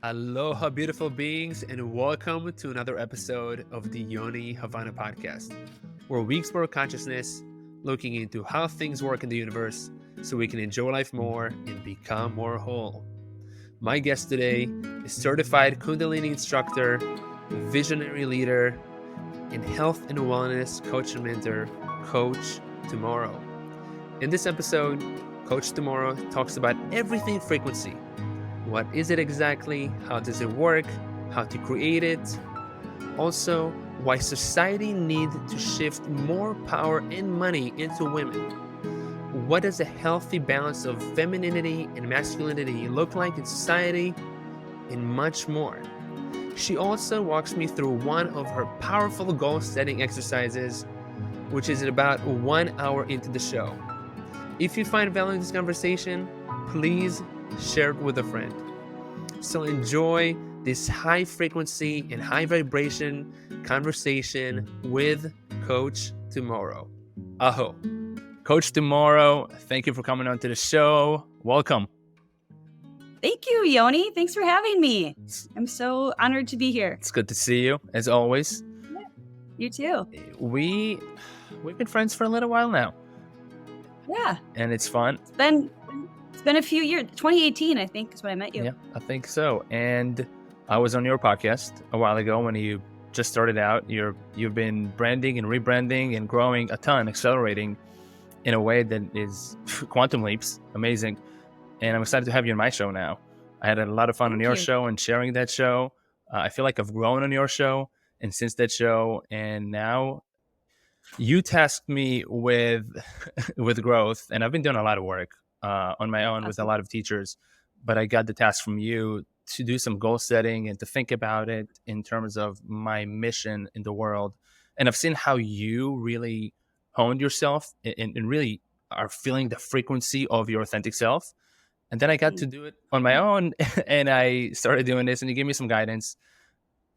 Aloha, beautiful beings, and welcome to another episode of the Yoni Havana podcast, where we explore consciousness, looking into how things work in the universe so we can enjoy life more and become more whole. My guest today is certified Kundalini instructor, visionary leader, and health and wellness coach and mentor, Coach Tomorrow. In this episode, Coach Tomorrow talks about everything frequency. What is it exactly? How does it work? How to create it? Also, why society needs to shift more power and money into women. What does a healthy balance of femininity and masculinity look like in society? And much more. She also walks me through one of her powerful goal-setting exercises, which is about 1 hour into the show. If you find value in this conversation, please share it with a friend. So enjoy this high frequency and high vibration conversation with Coach Tomorrow. Aho. Coach Tomorrow, thank you for coming on to the show. Welcome. Thank you, Yoni. Thanks for having me. I'm so honored to be here. It's good to see you, as always. Yeah, you too. We've been friends for a little while now. Yeah. And it's fun. It's been a few years. 2018, I think, is when I met you. Yeah, I think so. And I was on your podcast a while ago when you just started out. You've been branding and rebranding and growing a ton, accelerating in a way that is quantum leaps, amazing. And I'm excited to have you on my show now. I had a lot of fun on your show and sharing that show. I feel like I've grown on your show and since that show. And now you tasked me with growth, and I've been doing a lot of work on my own with a lot of teachers, but I got the task from you to do some goal setting and to think about it in terms of my mission in the world. And I've seen how you really honed yourself and really are feeling the frequency of your authentic self. And then I got to do it on my own and I started doing this and you gave me some guidance.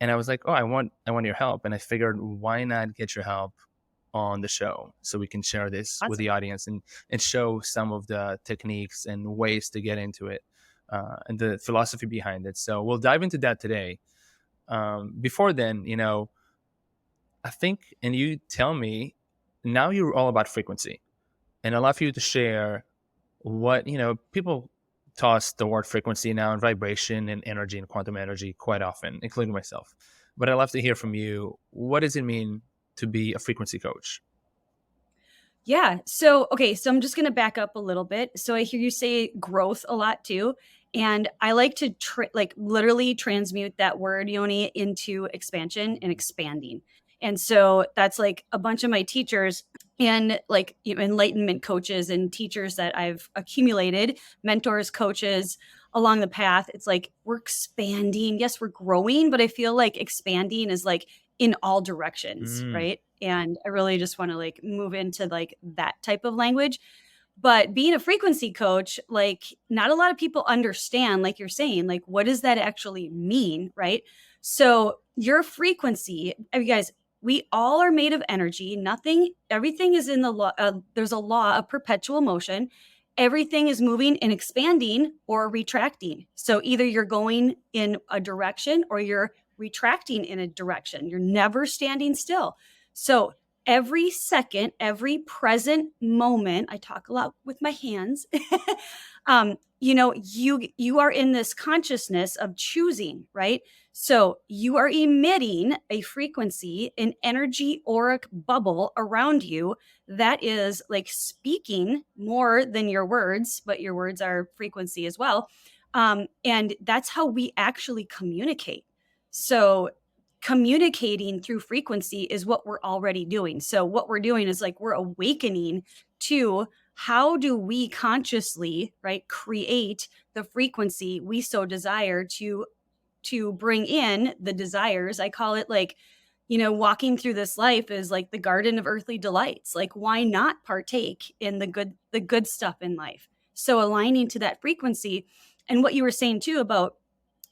And I was like, oh, I want your help. And I figured, why not get your help on the show so we can share this with the audience and show some of the techniques and ways to get into it and the philosophy behind it. So we'll dive into that today. Before then, I think, and you tell me, now you're all about frequency. And I'd love for you to share what, people toss the word frequency now and vibration and energy and quantum energy quite often, including myself. But I'd love to hear from you. What does it mean to be a frequency coach? Yeah. So I'm just going to back up a little bit. So I hear you say growth a lot too. And I like to literally transmute that word, Yoni, into expansion and expanding. And so that's like a bunch of my teachers and like enlightenment coaches and teachers that I've accumulated, mentors, coaches along the path. It's like we're expanding. Yes, we're growing, but I feel like expanding is like in all directions, right? And I really just want to like move into like that type of language. But being a frequency coach, like not a lot of people understand, like you're saying, like what does that actually mean, right? So your frequency, you guys, we all are made of energy. Everything is in the law. There's a law of perpetual motion. Everything is moving and expanding or retracting. So either you're going in a direction or you're retracting in a direction. You're never standing still. So every second, every present moment, I talk a lot with my hands, you are in this consciousness of choosing, right? So you are emitting a frequency, an energy auric bubble around you that is like speaking more than your words, but your words are frequency as well. And that's how we actually communicate. So communicating through frequency is what we're already doing. So what we're doing is like we're awakening to how do we consciously, right, create the frequency we so desire to bring in the desires. I call it like, walking through this life is like the garden of earthly delights. Like, why not partake in the good stuff in life? So aligning to that frequency. And what you were saying too about,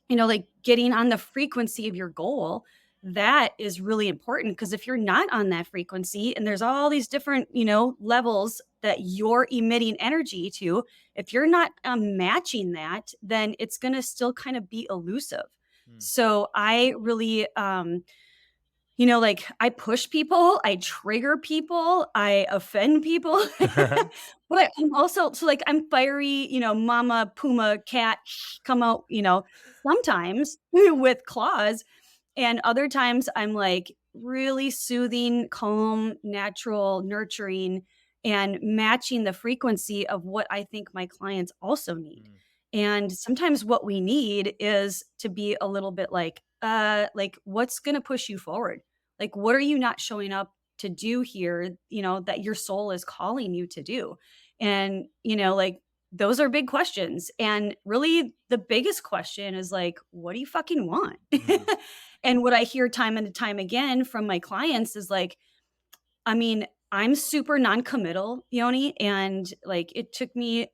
like getting on the frequency of your goal, that is really important, because if you're not on that frequency and there's all these different, levels that you're emitting energy to, if you're not matching that, then it's going to still kind of be elusive. Mm. So I really, like, I push people, I trigger people, I offend people. But I'm also, so like, I'm fiery, mama puma cat, come out, sometimes with claws, and other times I'm like really soothing, calm, natural, nurturing, and matching the frequency of what I think my clients also need. Mm. And sometimes what we need is to be a little bit like what's going to push you forward? Like, what are you not showing up to do here, that your soul is calling you to do? And, like, those are big questions. And really, the biggest question is like, what do you fucking want? Mm. And what I hear time and time again from my clients is like, I mean, I'm super non-committal, Yoni, and like it took me,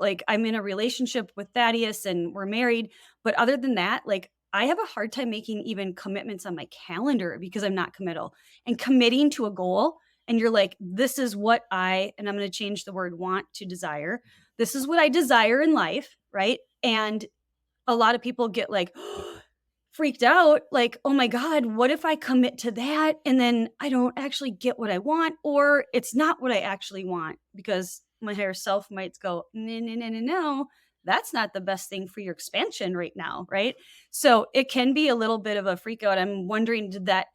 like I'm in a relationship with Thaddeus and we're married, but other than that, like I have a hard time making even commitments on my calendar because I'm not committal. And committing to a goal, and you're like, this is what and I'm going to change the word want to desire. This is what I desire in life, right? And a lot of people get like freaked out, like, oh my God, what if I commit to that and then I don't actually get what I want, or it's not what I actually want? Because my higher self might go, no, no, no, no, no. That's not the best thing for your expansion right now, right? So it can be a little bit of a freak out. I'm wondering, did that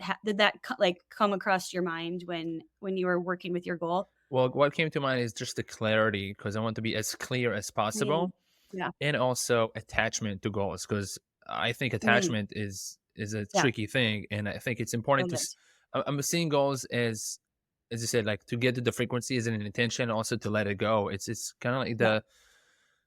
come across your mind when you were working with your goal? Well, what came to mind is just the clarity, because I want to be as clear as Mm, possible, yeah. and also attachment to goals, because I think Mm, attachment is a yeah. tricky thing, and I think it's important It to. is. I'm seeing goals as you said, like to get to the frequency is an intention, also to let it go. It's kind of like Yeah. the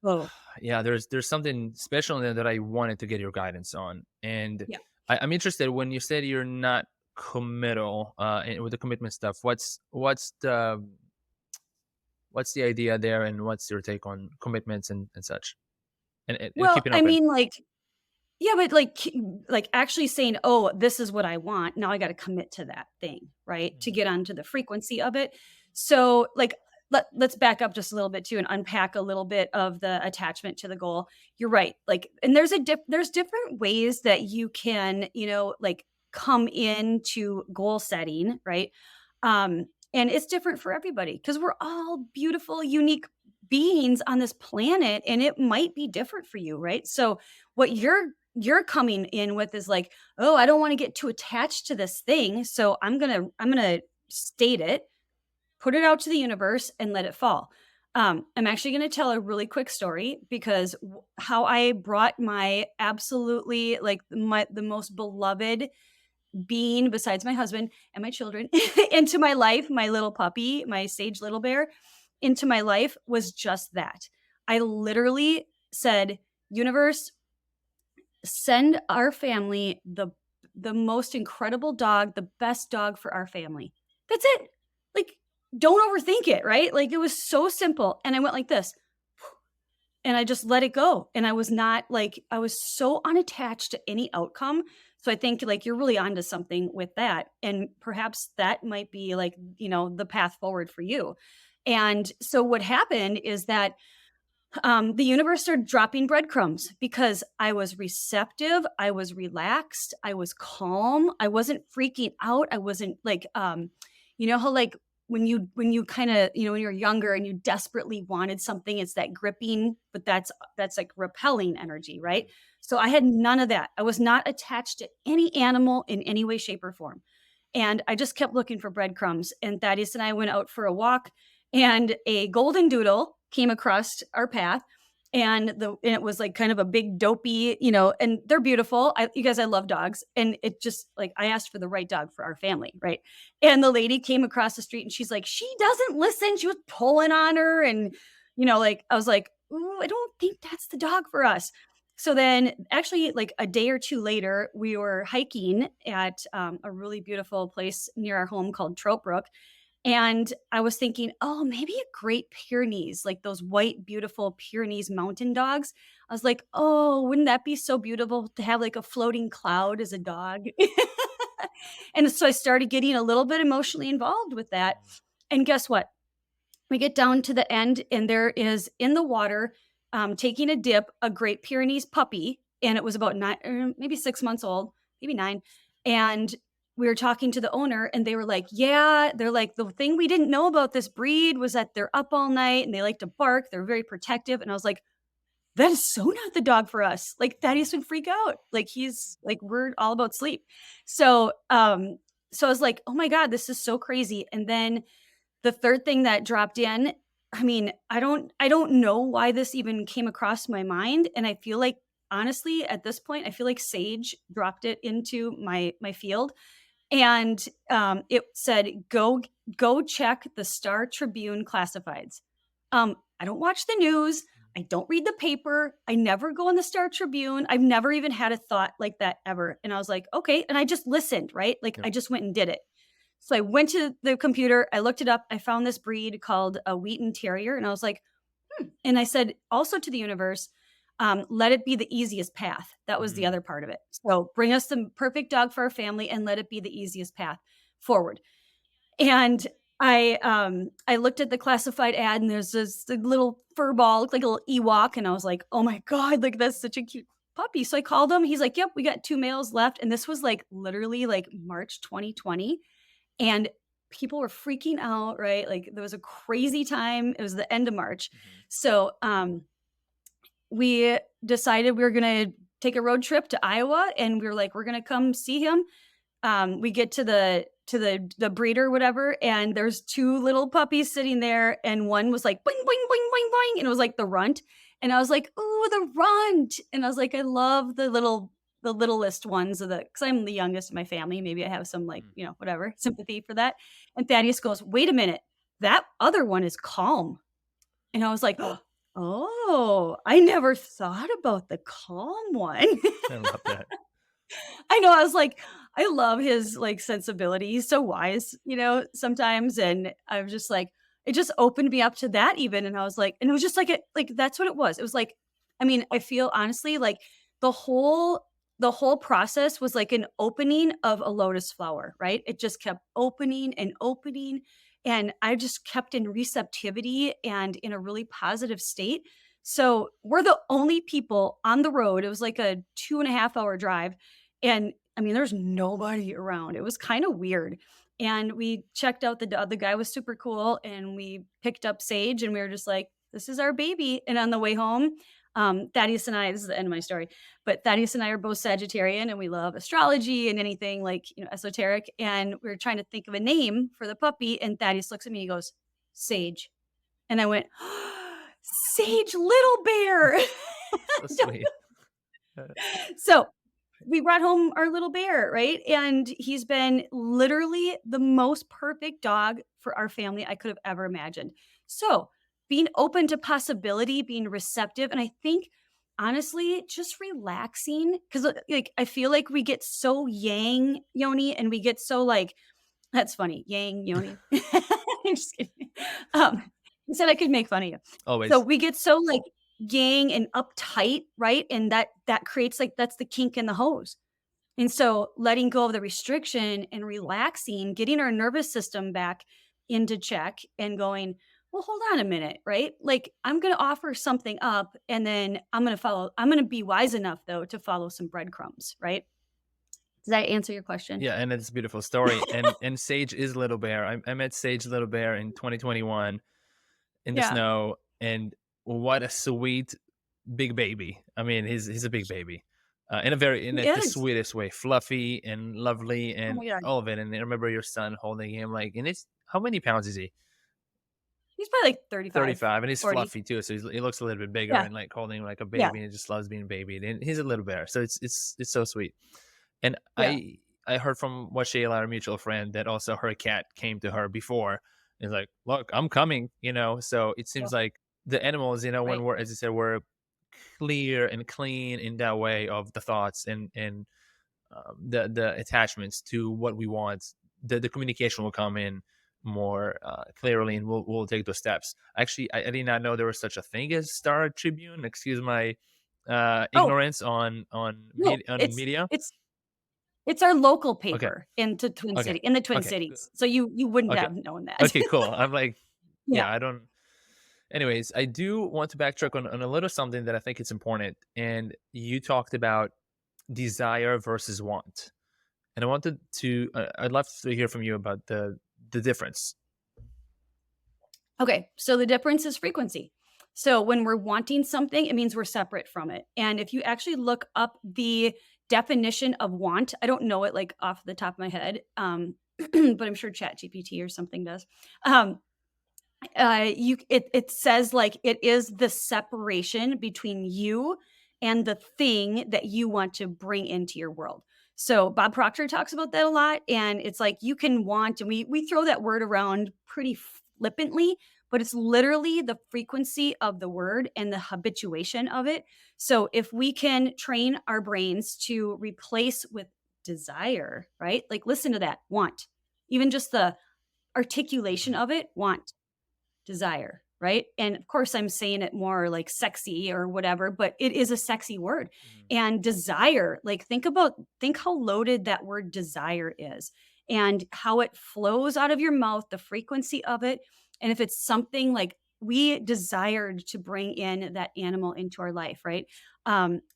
Oh, yeah. There's something special in there that I wanted to get your guidance on, and yeah. I'm interested when you said you're not committal with the commitment stuff. What's the idea there, and what's your take on commitments and such, and Well, keeping I open? mean, like, yeah, but like actually saying, "Oh, this is what I want. Now I gotta commit to that thing," right? To Mhm. get onto the frequency of it. So, like, let's back up just a little bit too and unpack a little bit of the attachment to the goal. You're right. Like, and there's different ways that you can, like, come into goal setting, right? And it's different for everybody because we're all beautiful, unique beings on this planet, and it might be different for you, right? So what you're coming in with is like, oh, I don't want to get too attached to this thing, so I'm gonna state it, put it out to the universe, and let it fall. I'm actually going to tell a really quick story because how I brought my absolutely, like, the most beloved being besides my husband and my children into my life, my little puppy, my sage little bear, into my life, was just that. I literally said, universe, send our family the most incredible dog, the best dog for our family. That's it. Like, don't overthink it, right? Like, it was so simple. And I went like this, and I just let it go. And I was not like, I was so unattached to any outcome. So I think like you're really onto something with that. And perhaps that might be like, the path forward for you. And so what happened is that the universe started dropping breadcrumbs because I was receptive, I was relaxed, I was calm, I wasn't freaking out, I wasn't like, how like when you kind of, when you're younger and you desperately wanted something, it's that gripping, but that's like repelling energy, right? So I had none of that. I was not attached to any animal in any way, shape, or form. And I just kept looking for breadcrumbs. And Thaddeus and I went out for a walk, and a golden doodle came across our path. And it was like kind of a big dopey, and they're beautiful. You guys, I love dogs. And it just like, I asked for the right dog for our family, right? And the lady came across the street and she's like, she doesn't listen. She was pulling on her. And, like, I was like, ooh, I don't think that's the dog for us. So then, actually, like a day or two later, we were hiking at a really beautiful place near our home called Trope Brook. And I was thinking, oh, maybe a Great Pyrenees, like those white, beautiful Pyrenees mountain dogs. I was like, oh, wouldn't that be so beautiful to have like a floating cloud as a dog? And so I started getting a little bit emotionally involved with that. And guess what? We get down to the end, and there is in the water, taking a dip, a Great Pyrenees puppy, and it was about maybe 6 months old, maybe 9. And we were talking to the owner, and they were like, "Yeah," they're like, "The thing we didn't know about this breed was that they're up all night and they like to bark. They're very protective." And I was like, "That is so not the dog for us." Like Thaddeus would freak out. Like he's like we're all about sleep. So, so I was like, "Oh my god, this is so crazy." And then the third thing that dropped in, I mean, I don't know why this even came across my mind, and I feel like, honestly, at this point, I feel like Sage dropped it into my field, and, it said, "Go check the Star Tribune classifieds." I don't watch the news, I don't read the paper, I never go on the Star Tribune, I've never even had a thought like that ever, and I was like, "Okay," and I just listened, right? Like, Yep. I just went and did it. So I went to the computer, I looked it up, I found this breed called a Wheaten Terrier, and I was like, and I said also to the universe, let it be the easiest path. That was the Mm. other part of it. So bring us the perfect dog for our family and let it be the easiest path forward. And I looked at the classified ad and there's this the little fur ball, looked like a little Ewok, and I was like, oh my God, like that's such a cute puppy. So I called him. He's like, yep, we got 2 males left. And this was like literally like March 2020. And people were freaking out, right? Like there was a crazy time. It was the end of March. Mhm. So we decided we were gonna take a road trip to Iowa, and we were like, we're gonna come see him. We get to the breeder, whatever, and there's two little puppies sitting there, and one was like boing boing boing boing boing, and it was like the runt, and I was like, oh, the runt, and I was like, I love the littlest ones of the because I'm the youngest in my family. Maybe I have some like Mm. whatever sympathy for that. And Thaddeus goes, wait a minute, that other one is calm, and I was like, oh, I never thought about the calm one. I love that. I know, I was like, I love his, like, sensibility. He's so wise, sometimes, and I was just like it just opened me up to that even, and I was like and it was just like that's what it was. It was like I mean, I feel honestly like the whole the whole process was like an opening of a lotus flower, right? It just kept opening and opening, and I just kept in receptivity and in a really positive state. So, we're the only people on the road. It was like a 2.5 hour drive, and I mean, there's nobody around. It was kinda weird. And we checked out the guy was super cool, and we picked up Sage, and we were just like, "This is our baby." And on the way home, Thaddeus and I this is the end of my story, but Thaddeus and I are both Sagittarian, and we love astrology and anything like, esoteric, and we were trying to think of a name for the puppy, and Thaddeus looks at me, he goes, "Sage." And I went, "Sage Little Bear." So sweet. Uh, So we brought home our little bear, right? And he's been literally the most perfect dog for our family I could have ever imagined. So, being open to possibility, being receptive, and I think honestly, just relaxing because like I feel like we get so yang Yoni and we get so like that's funny, yang Yoni. I'm just kidding. He said I could make fun of you. So Always. we get so like yang and uptight, right? And that creates like that's the kink in the hose. And so letting go of the restriction and relaxing, getting our nervous system back into check and going, well, hold on a minute, right? Like I'm going to offer something up and then I'm going to be wise enough though to follow some breadcrumbs, right? Does that answer your question? Yeah, and it's a beautiful story. And Sage is Little Bear. I met Sage Little Bear in 2021 in the Yeah. snow, and what a sweet big baby. I mean, he's a big baby, in He like the is. sweetest way, fluffy and lovely, Oh and my God. all of it. And I remember your son holding him, like, and it's how many pounds is he? He's probably like 35, 35, and he's 40. fluffy too, so he looks a little bit bigger Yeah. and like holding him like a Yeah. baby, and he just loves being babied. And he's a little bear, so it's so sweet. And Yeah. I heard from what Shayla, our mutual friend, that also her cat came to her before. And like, look, I'm coming, So it Yeah. seems like the animals, when Right. we're, as you said, we're clear and clean in that way of the thoughts and the attachments to what we want, the communication will come in more clearly, and we'll take those steps. Actually, I did not know there was such a thing as Star Tribune. Excuse my Oh, ignorance no, on media. it's our local Okay, paper into Twin okay, City in the Twin okay, Cities. So you wouldn't okay, have known that. okay. Cool. I'm like, Yeah. yeah, I don't. Anyways, I do want to backtrack on a little something that I think is important. And you talked about desire versus want, and I wanted to. I'd love to hear from you about the difference. Okay, so the difference is frequency. So when we're wanting something, it means we're separate from it. And if you actually look up the definition of want, I don't know it like off the top of my head, but I'm sure Chat GPT or something does. Um, it says like it is the separation between you and the thing that you want to bring into your world. So Bob Proctor talks about that a lot, and it's like you can want, and we throw that word around pretty flippantly, but it's literally the frequency of the word and the habituation of it. So if we can train our brains to replace with desire, right? Like listen to that, want. Even just the articulation Mhm, of it, want, desire, right? And of course, I'm saying it more like sexy or whatever, but it is a sexy word. mhm, And desire, like think how loaded that word desire is and how it flows out of your mouth, the frequency of it. And if it's something like we desired to bring in that animal into our life, right?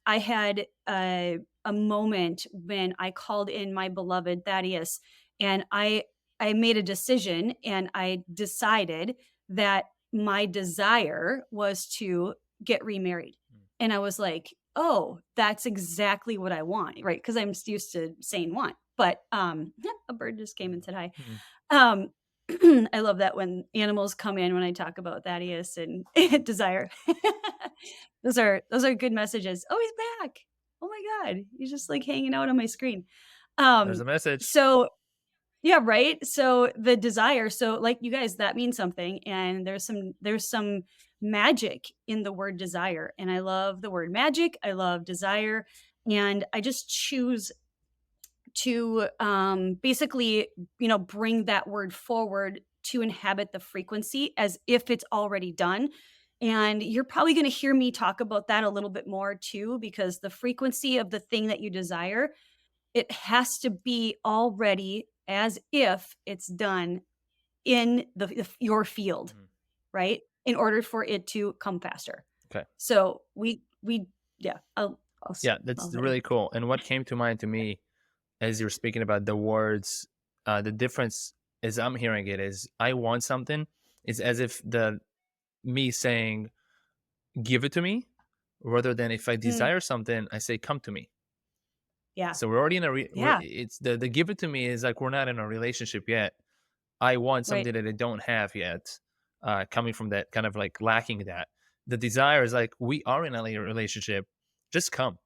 I had a moment when I called in my beloved Thaddeus, and I made a decision and I decided that my desire was to get remarried. mhm, And I was like, "Oh, that's exactly what I want," right? Because I'm used to saying want. But a bird just came and said hi. mhm, Um, I love that when animals come in when I talk about Thaddeus and mhm. desire. Those are good messages. Oh, he's back. Oh my God. He's just like hanging out on my screen. There's Um, a message. so yeah, right? So the desire, so like you guys, that means something, and there's some magic in the word desire, and I love the word magic, I love desire, and I just choose to basically, bring that word forward to inhabit the frequency as if it's already done. And you're probably going to hear me talk about that a little bit more too, because the frequency of the thing that you desire, it has to be already as if it's done in your field, Mhm. right? In order for it to come faster. Okay. So we yeah, Yeah, I'll that's let you. really cool. And what came to mind to me as you were speaking about the words, the difference as I'm hearing it is I want something. It's as if the me saying give it to me, rather than if I Mm, desire something, I say come to me. yeah. So we're already in Yeah, it's the give it to me is like we're not in a relationship yet. I want right. something that I don't have yet. Coming from that kind of like lacking that. The desire is like we are in a relationship. Just come.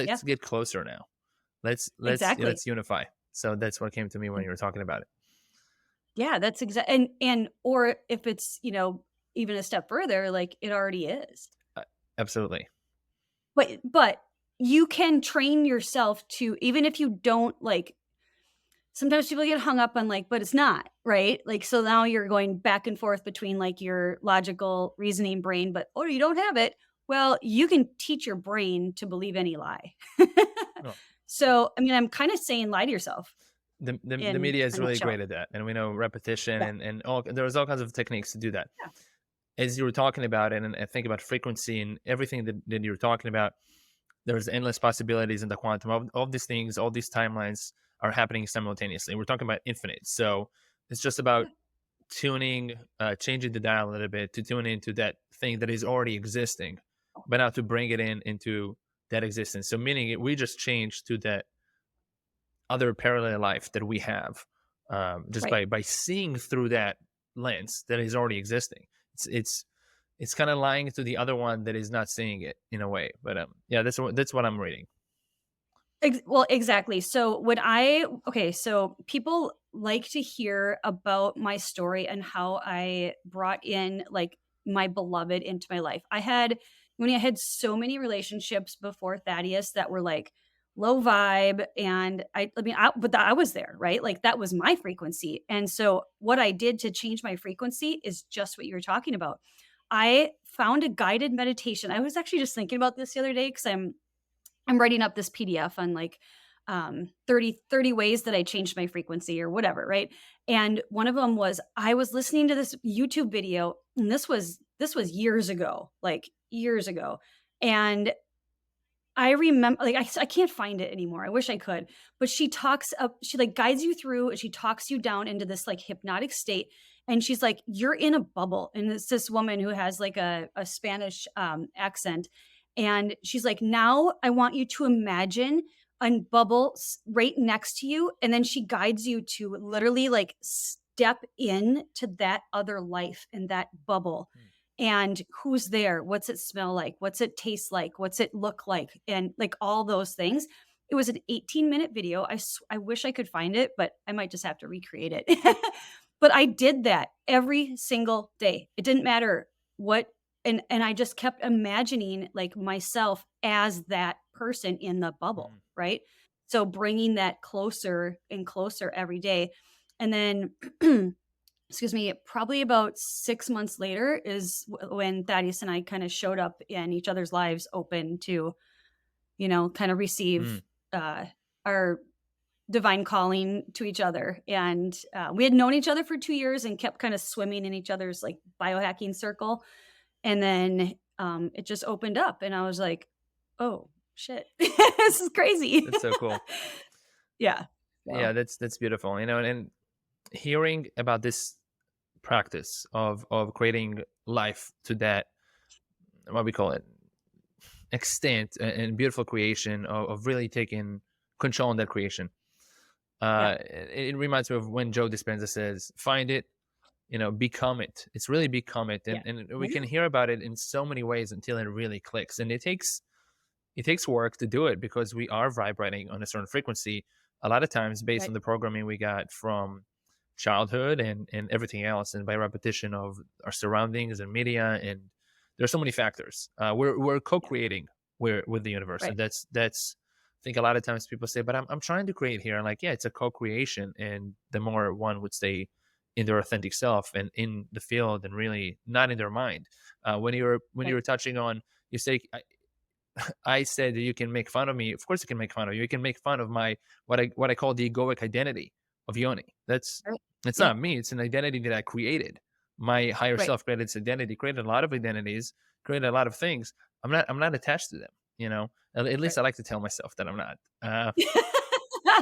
Yeah, Let's get closer now. exactly. Let's unify. So that's what came to me when Mm, you were talking about it. yeah, that's exact and or if it's, even a step further, like it already is. Uh, Absolutely. But you can train yourself to, even if you don't like, sometimes people get hung up on like, but it's not, right? Like, so now you're going back and forth between like your logical reasoning brain, but oh, you don't have it. Well, you can teach your brain to believe any lie. Oh, So, I mean, I'm kind of saying lie to yourself the in media is a really nutshell. great at that, and we know repetition Yeah. and all. There's all kinds of techniques to do that. Yeah. As you were talking about it, and I think about frequency and everything that you were talking about, there's endless possibilities in the quantum. All these things, all these timelines are happening simultaneously. We're talking about infinite, so it's just about Yeah. tuning, changing the dial a little bit to tune into that thing that is already existing, but now to bring it into that existence. So meaning we just change to that other parallel life that we have, just Right. by seeing through that lens that is already existing. It's kind of lying to the other one that is not seeing it in a way. But yeah, that's what I'm reading. Well, exactly. So okay, so people like to hear about my story and how I brought in like my beloved into my life. When I had so many relationships before Thaddeus that were like low vibe. And I was there, right? Like that was my frequency. And so what I did to change my frequency is just what you were talking about. I found a guided meditation. I was actually just thinking about this the other day because I'm writing up this PDF on like 30 ways that I changed my frequency or whatever, right? And one of them was I was listening to this YouTube video, and this was years ago, like years ago. And I remember, like, I can't find it anymore. I wish I could, but she talks up, she like guides you through, and she talks you down into this like hypnotic state. And she's like, you're in a bubble. And it's this woman who has like a Spanish accent. And she's like, now I want you to imagine a bubble right next to you. And then she guides you to literally like step in to that other life in that bubble, and who's there, what's it smell like, what's it taste like, what's it look like, and like all those things. It was an 18-minute video. I wish I could find it, but I might just have to recreate it. But I did that every single day. It didn't matter what, and I just kept imagining like myself as that person in the bubble, right? So bringing that closer and closer every day. And then excuse me, probably about 6 months later is when Thaddeus and I kind of showed up in each other's lives, open to, kind of receive our divine calling to each other. And we had known each other for 2 years and kept kind of swimming in each other's like biohacking circle. And then it just opened up, and I was like, oh shit, this is crazy. That's so cool. Yeah. Yeah, that's beautiful. And hearing about this practice of creating life to that, what we call it, extent and beautiful creation of really taking control in that creation. It reminds me of when Joe Dispenza says, find it, become it. It's really become it. And we can hear about it in so many ways until it really clicks. And it takes work to do it because we are vibrating on a certain frequency a lot of times based on the programming we got from childhood and everything else, and by repetition of our surroundings and media. And there's so many factors. We're co-creating with the universe. And that's I think a lot of times people say, but I'm trying to create here. And like, yeah, it's a co-creation. And the more one would stay in their authentic self and in the field and really not in their mind. When you were touching on, you say, I said that you can make fun of me. Of course you can make fun of you. You can make fun of my what I call the egoic identity of Yoni. It's not me. It's an identity that I created. My higher self created this identity, created a lot of identities, created a lot of things. I'm not attached to them, At least I like to tell myself that I'm not. I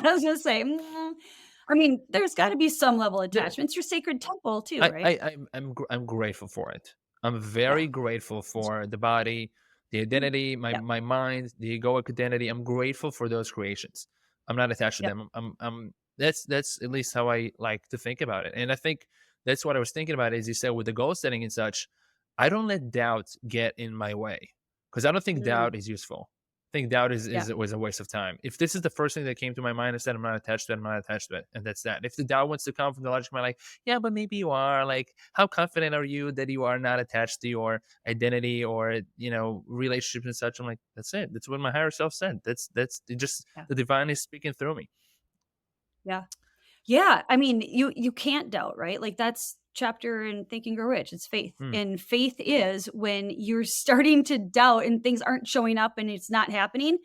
was gonna say, I mean, there's got to be some level of attachment. It's your sacred temple too, right? I'm grateful for it. I'm very grateful for the body, the identity, my mind, the egoic identity. I'm grateful for those creations. I'm not attached to them. That's at least how I like to think about it. And I think that's what I was thinking about, as you said, with the goal setting and such. I don't let doubt get in my way, because I don't think doubt is useful. I think doubt was a waste of time. If this is the first thing that came to my mind, I said, I'm not attached to it, I'm not attached to it. And that's that. If the doubt wants to come from the logic of my like, yeah, but maybe you are, like, how confident are you that you are not attached to your identity or, relationships and such? I'm like, that's it. That's what my higher self said. That's just the divine is speaking through me. Yeah. Yeah. I mean, you can't doubt, right? Like that's chapter in Think and Grow Rich. It's faith. And faith is when you're starting to doubt and things aren't showing up and it's not happening.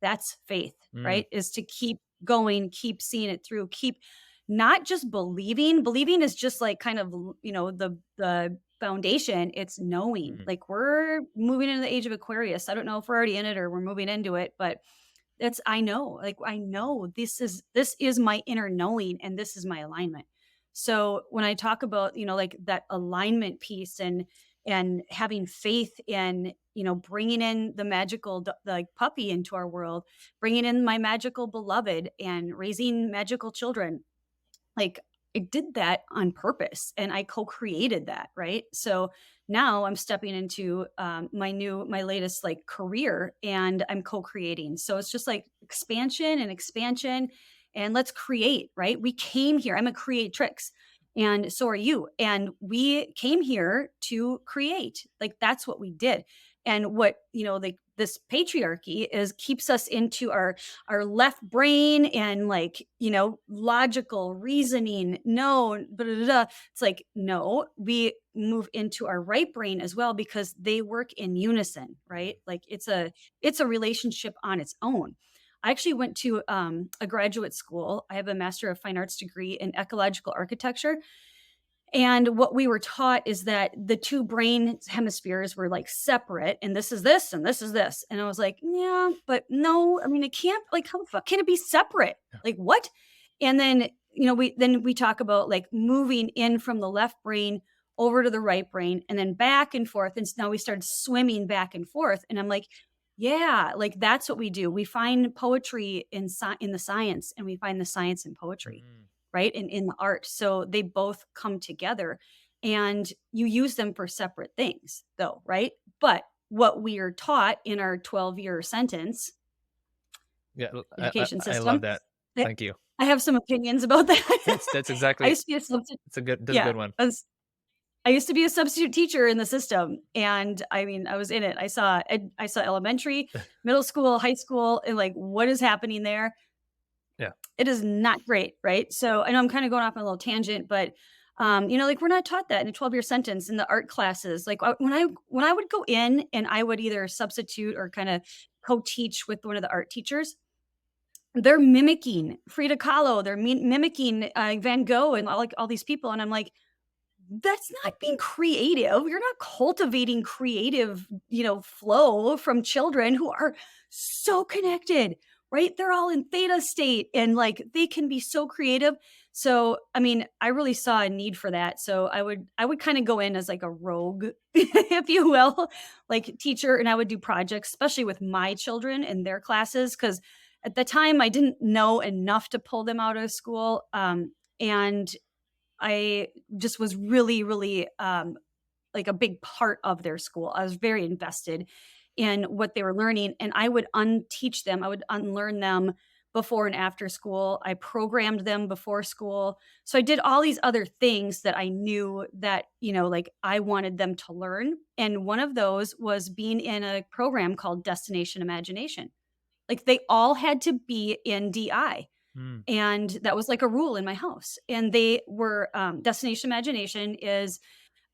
That's faith, right? Is to keep going, keep seeing it through, keep not just believing. Believing is just like kind of, the foundation. It's knowing. Like we're moving into the age of Aquarius. I don't know if we're already in it or we're moving into it, but I know this is my inner knowing, and this is my alignment. So when I talk about, like that alignment piece and having faith in, bringing in the magical, like puppy into our world, bringing in my magical beloved and raising magical children, like I did that on purpose and I co-created that. Right. So now I'm stepping into my latest like career, and I'm co-creating. So it's just like expansion and let's create, right? We came here. I'm a creatrix, and so are you. And we came here to create. Like that's what we did. And what, like this patriarchy is keeps us into our left brain and like, logical reasoning. No, but it's like, no, we move into our right brain as well because they work in unison, right? Like it's a relationship on its own. I actually went to a graduate school. I have a Master of Fine Arts degree in ecological architecture. And what we were taught is that the two brain hemispheres were like separate, and this is this, and this is this. And I was like, yeah, but no, I mean, it can't, like, how the fuck can it be separate? Like, what? And then, we talk about like moving in from the left brain over to the right brain and then back and forth. And now we started swimming back and forth. And I'm like, yeah, like that's what we do. We find poetry in the science, and we find the science in poetry, Mm. right? And in the art. So they both come together, and you use them for separate things though, right? But what we are taught in our 12-year sentence Yeah, education I love system, that. I Thank you. I have some opinions about that. That's I exactly. used to be a substitute. That's a Yeah, good one. I used to be a substitute teacher in the system, and I mean, I was in it. I saw elementary, middle school, high school, and like what is happening there. Yeah. It is not great, right? So I know I'm kind of going off on a little tangent, but like we're not taught that in a 12-year sentence in the art classes. Like when I would go in and I would either substitute or kind of co-teach with one of the art teachers, they're mimicking Frida Kahlo, they're mimicking Van Gogh and all these people, and I'm like, that's not being creative. You're not cultivating creative, flow from children who are so connected, right? They're all in theta state and like they can be so creative. So, I mean, I really saw a need for that. So I would kind of go in as like a rogue, if you will, like teacher, and I would do projects, especially with my children and their classes, because at the time I didn't know enough to pull them out of school. And I just was really, really, like a big part of their school. I was very invested in what they were learning, and I would unteach them. I would unlearn them before and after school. I programmed them before school. So I did all these other things that I knew that, like I wanted them to learn. And one of those was being in a program called Destination Imagination. Like they all had to be in DI. Mm. And that was like a rule in my house. And they were Destination Imagination is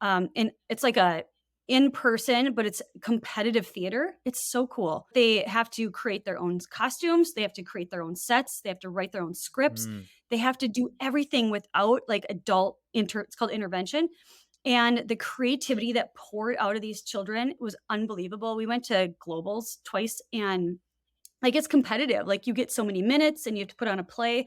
and it's like a in person, but it's competitive theater. It's so cool. They have to create their own costumes, they have to create their own sets, they have to write their own scripts. Mm. They have to do everything without like adult it's called intervention. And the creativity that poured out of these children was unbelievable. We went to Globals twice, and like it's competitive. Like you get so many minutes and you have to put on a play.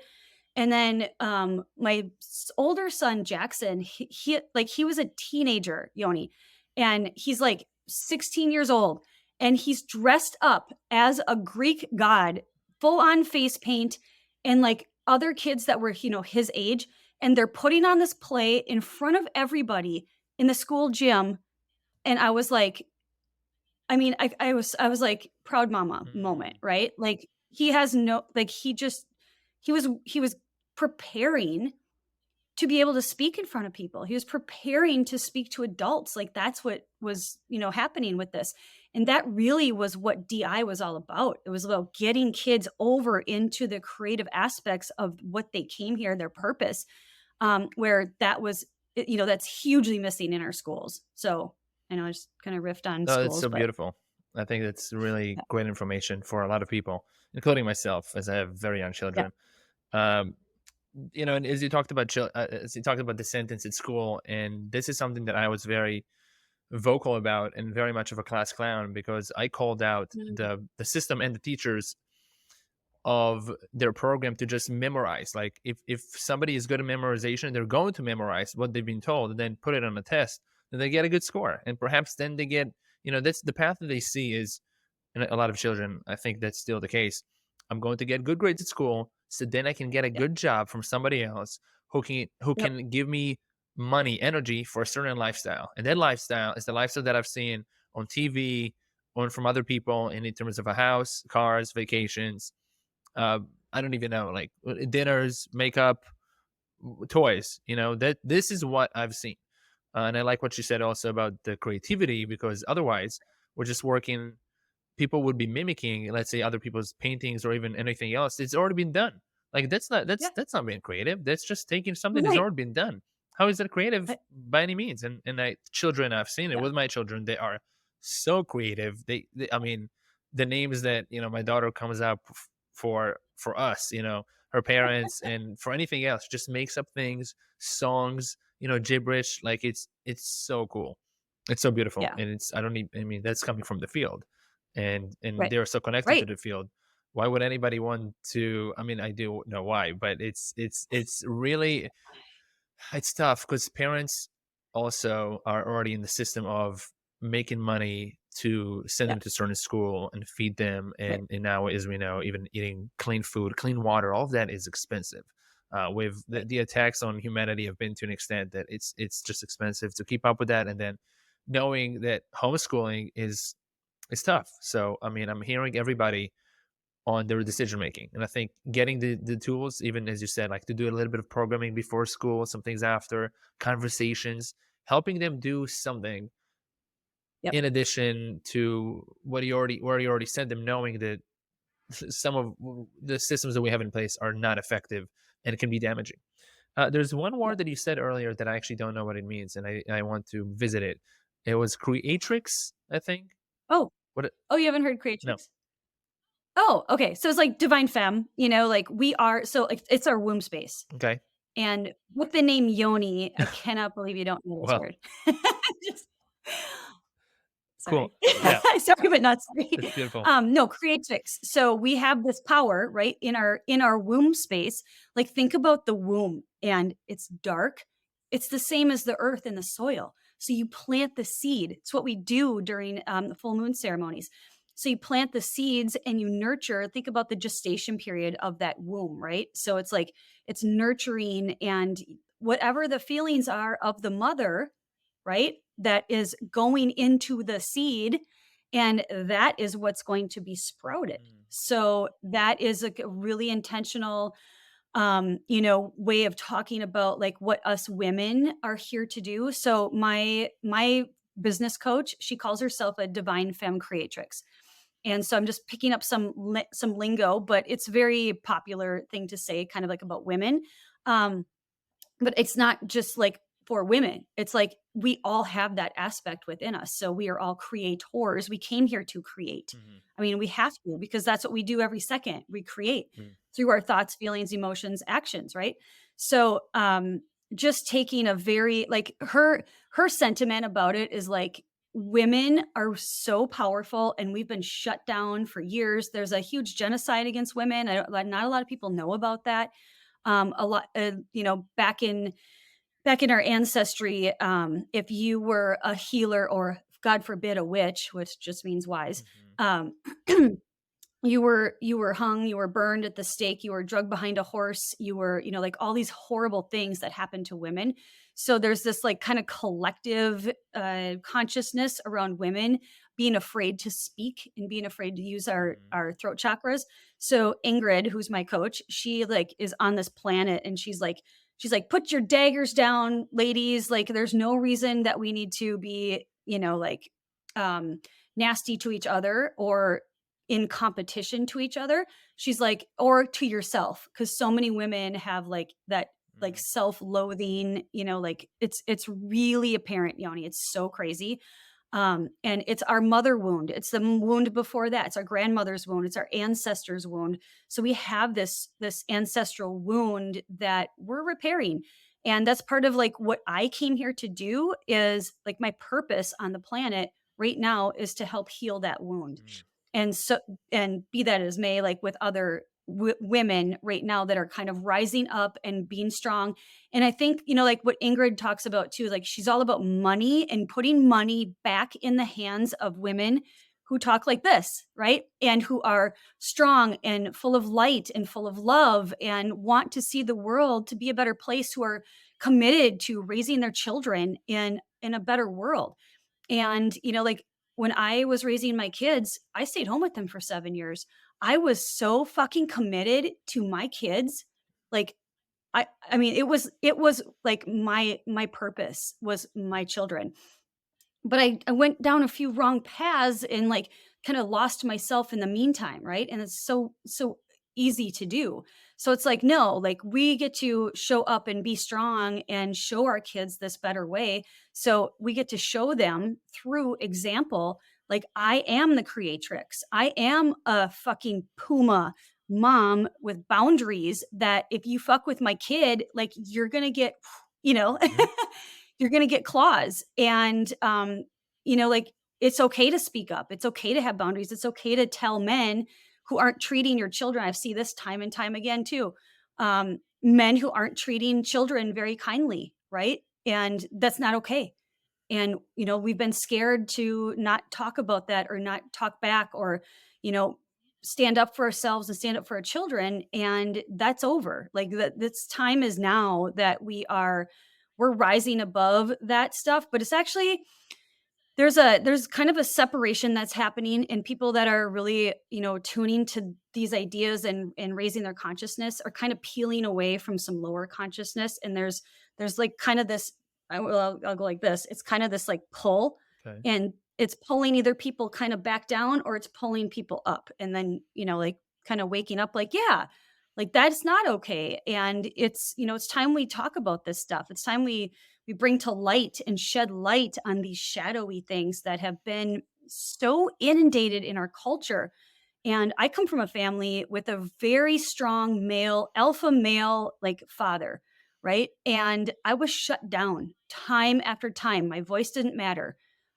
And then my older son Jackson, he was a teenager, Yoni, and he's like 16 years old, and he's dressed up as a Greek god, full on face paint, and like other kids that were his age, and they're putting on this play in front of everybody in the school gym, and I was like, I mean, I was like proud mama moment, Mm. right? Like he has no like he was preparing to be able to speak in front of people. He was preparing to speak to adults. Like that's what was, happening with this. And that really was what DI was all about. It was about getting kids over into the creative aspects of what they came here, their purpose, where that was, that's hugely missing in our schools. So I know I just kind of riffed on No, it's schools, so but beautiful. I think that's really yeah, great information for a lot of people, including myself, as I have very young yeah, children. Um, and as you talked about, as you talked about the sentence at school, and this is something that I was very vocal about and very much of a class clown, because I called out mm, the system and the teachers of their program to just memorize. Like if somebody is good at memorization, they're going to memorize what they've been told and then put it on a test, then they get a good score, and perhaps then they get, that's the path that they see is, and a lot of children, I think that's still the case. I'm going to get good grades at school, so then I can get a yeah, good job from somebody else who yep, can give me money, energy for a certain lifestyle. And that lifestyle is the lifestyle that I've seen on TV or from other people in terms of a house, cars, vacations. Uh, I don't even know, like dinners, makeup, toys. That this is what I've seen. And I like what you said also about the creativity, because otherwise or just working, people would be mimicking, let's say, other people's paintings or even anything else. It's already been done. Like Yeah. that's not being creative. That's just taking something that's Right. already been done. How is that creative I- by any means? And children, I've seen it yeah. with my children. They are so creative. I mean, the names that my daughter comes up for us, her parents, and for anything else, just makes up things, songs, gibberish. Like it's so cool. It's so beautiful, Yeah. and it's I don't need. I mean, that's coming from the field, and Right. they're so connected to Right. the field. Why would anybody want to? I mean, I do know why, but it's really, it's tough because parents also are already in the system of making money to send Yeah. them to certain school and feed them, Right. and now, as we know, even eating clean food, clean water, all of that is expensive. With Right. the attacks on humanity have been to an extent that it's just expensive to keep up with that, and then knowing that homeschooling is tough. So I mean, I'm hearing everybody on their decision making. And I think getting the tools, even as you said, like to do a little bit of programming before school, some things after, conversations, helping them do something Yep. in addition to what you already where you already sent them, knowing that some of the systems that we have in place are not effective and it can be damaging. There's one Yeah. word that you said earlier that I actually don't know what it means, and I want to visit it. It was creatrix, I think. Oh. What? Oh, you haven't heard No. Creatrix? Oh, okay. So it's like divine femme, like we are, so like it's our womb space. Okay. And with the name Yoni, I cannot believe you don't know this Well, word. Just cool. sorry. Yeah, Sorry, but not sorry. it's beautiful. No, creatrix. So we have this power, right, in our womb space. Like think about the womb and it's dark. It's the same as the earth and the soil. So you plant the seed. It's what we do during the full moon ceremonies. So you plant the seeds and you nurture. Think about the gestation period of that womb, right? So it's like it's nurturing and whatever the feelings are of the mother, right? That is going into the seed, and that is what's going to be sprouted. Mm. So that is a really intentional way of talking about like what us women are here to do. So my business coach, she calls herself a divine femme creatrix. And so I'm just picking up some lingo, but it's very popular thing to say kind of like about women. Um but it's not just like for women. It's like we all have that aspect within us. So we are all creators. We came here to create. Mhm. I mean, we have to because that's what we do every second. We create Mm. through our thoughts, feelings, emotions, actions, right? So just taking a very like her sentiment about it is like women are so powerful and we've been shut down for years. There's a huge genocide against women. Not a lot of people know about that. A lot back in our ancestry, if you were a healer or God forbid a witch, which just means wise, Mhm. um, you were hung, you were burned at the stake, you were drugged behind a horse, you were, like all these horrible things that happen to women. So there's this like kind of collective consciousness around women being afraid to speak and being afraid to use our Mhm. our throat chakras. So Ingrid, who's my coach, she like is on this planet and she's like put your daggers down, ladies. Like there's no reason that we need to be, like nasty to each other or in competition to each other. She's like, or to yourself, because so many women have like that like Mm. self-loathing, like it's really apparent, Yoni. It's so crazy. And it's our mother wound. It's the wound before that. It's our grandmother's wound. It's our ancestors' wound. So we have this ancestral wound that we're repairing. And that's part of like what I came here to do is like my purpose on the planet right now is to help heal that wound. Mm. And so, and be that as may, like with other women right now that are kind of rising up and being strong. And I think, like what Ingrid talks about too, like she's all about money and putting money back in the hands of women who talk like this, right? And who are strong and full of light and full of love and want to see the world to be a better place, who are committed to raising their children in a better world. And, like when I was raising my kids, I stayed home with them for 7 years. I was so fucking committed to my kids. Like I mean, it was like my purpose was my children. but I went down a few wrong paths and like kind of lost myself in the meantime, right? And it's so easy to do. So it's like, no, like we get to show up and be strong and show our kids this better way. So we get to show them through example, like I am the creatrix. I am a fucking puma mom with boundaries that if you fuck with my kid, like you're gonna get, you know, Mhm. you're going to get claws. And, like it's okay to speak up. It's okay to have boundaries. It's okay to tell men who aren't treating your children. I see this time and time again too. Men who aren't treating children very kindly, right? And that's not okay. And, we've been scared to not talk about that or not talk back or, you know, stand up for ourselves and stand up for our children. And that's over. Like that, this time is now that we're rising above that stuff. But it's actually, there's kind of a separation that's happening and people that are really, tuning to these ideas and raising their consciousness are kind of peeling away from some lower consciousness. And there's like kind of this, I'll go like this. It's kind of this like pull, Okay. and it's pulling either people kind of back down or it's pulling people up. And then, like kind of waking up like, yeah, like that's not okay. And it's time we talk about this stuff. It's time we bring to light and shed light on these shadowy things that have been so inundated in our culture. And I come from a family with a very strong male, alpha male, like father, right? And I was shut down time after time. My voice didn't matter.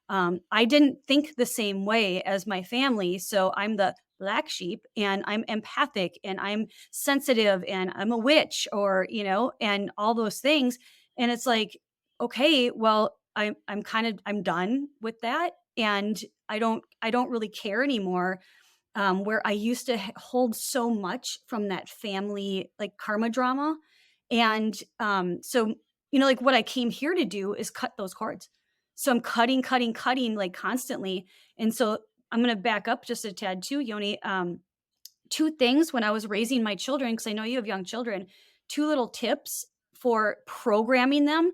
I didn't think the same way as my family. So I'm the black sheep and I'm empathic and I'm sensitive and I'm a witch and all those things. And it's like, okay, well, I'm done with that. And I don't really care anymore, where I used to hold so much from that family like karma drama. And so, like what I came here to do is cut those cords. So I'm cutting like constantly. And so I'm going to back up just a tad too, Yoni. Two things when I was raising my children, because I know you have young children, two little tips for programming them.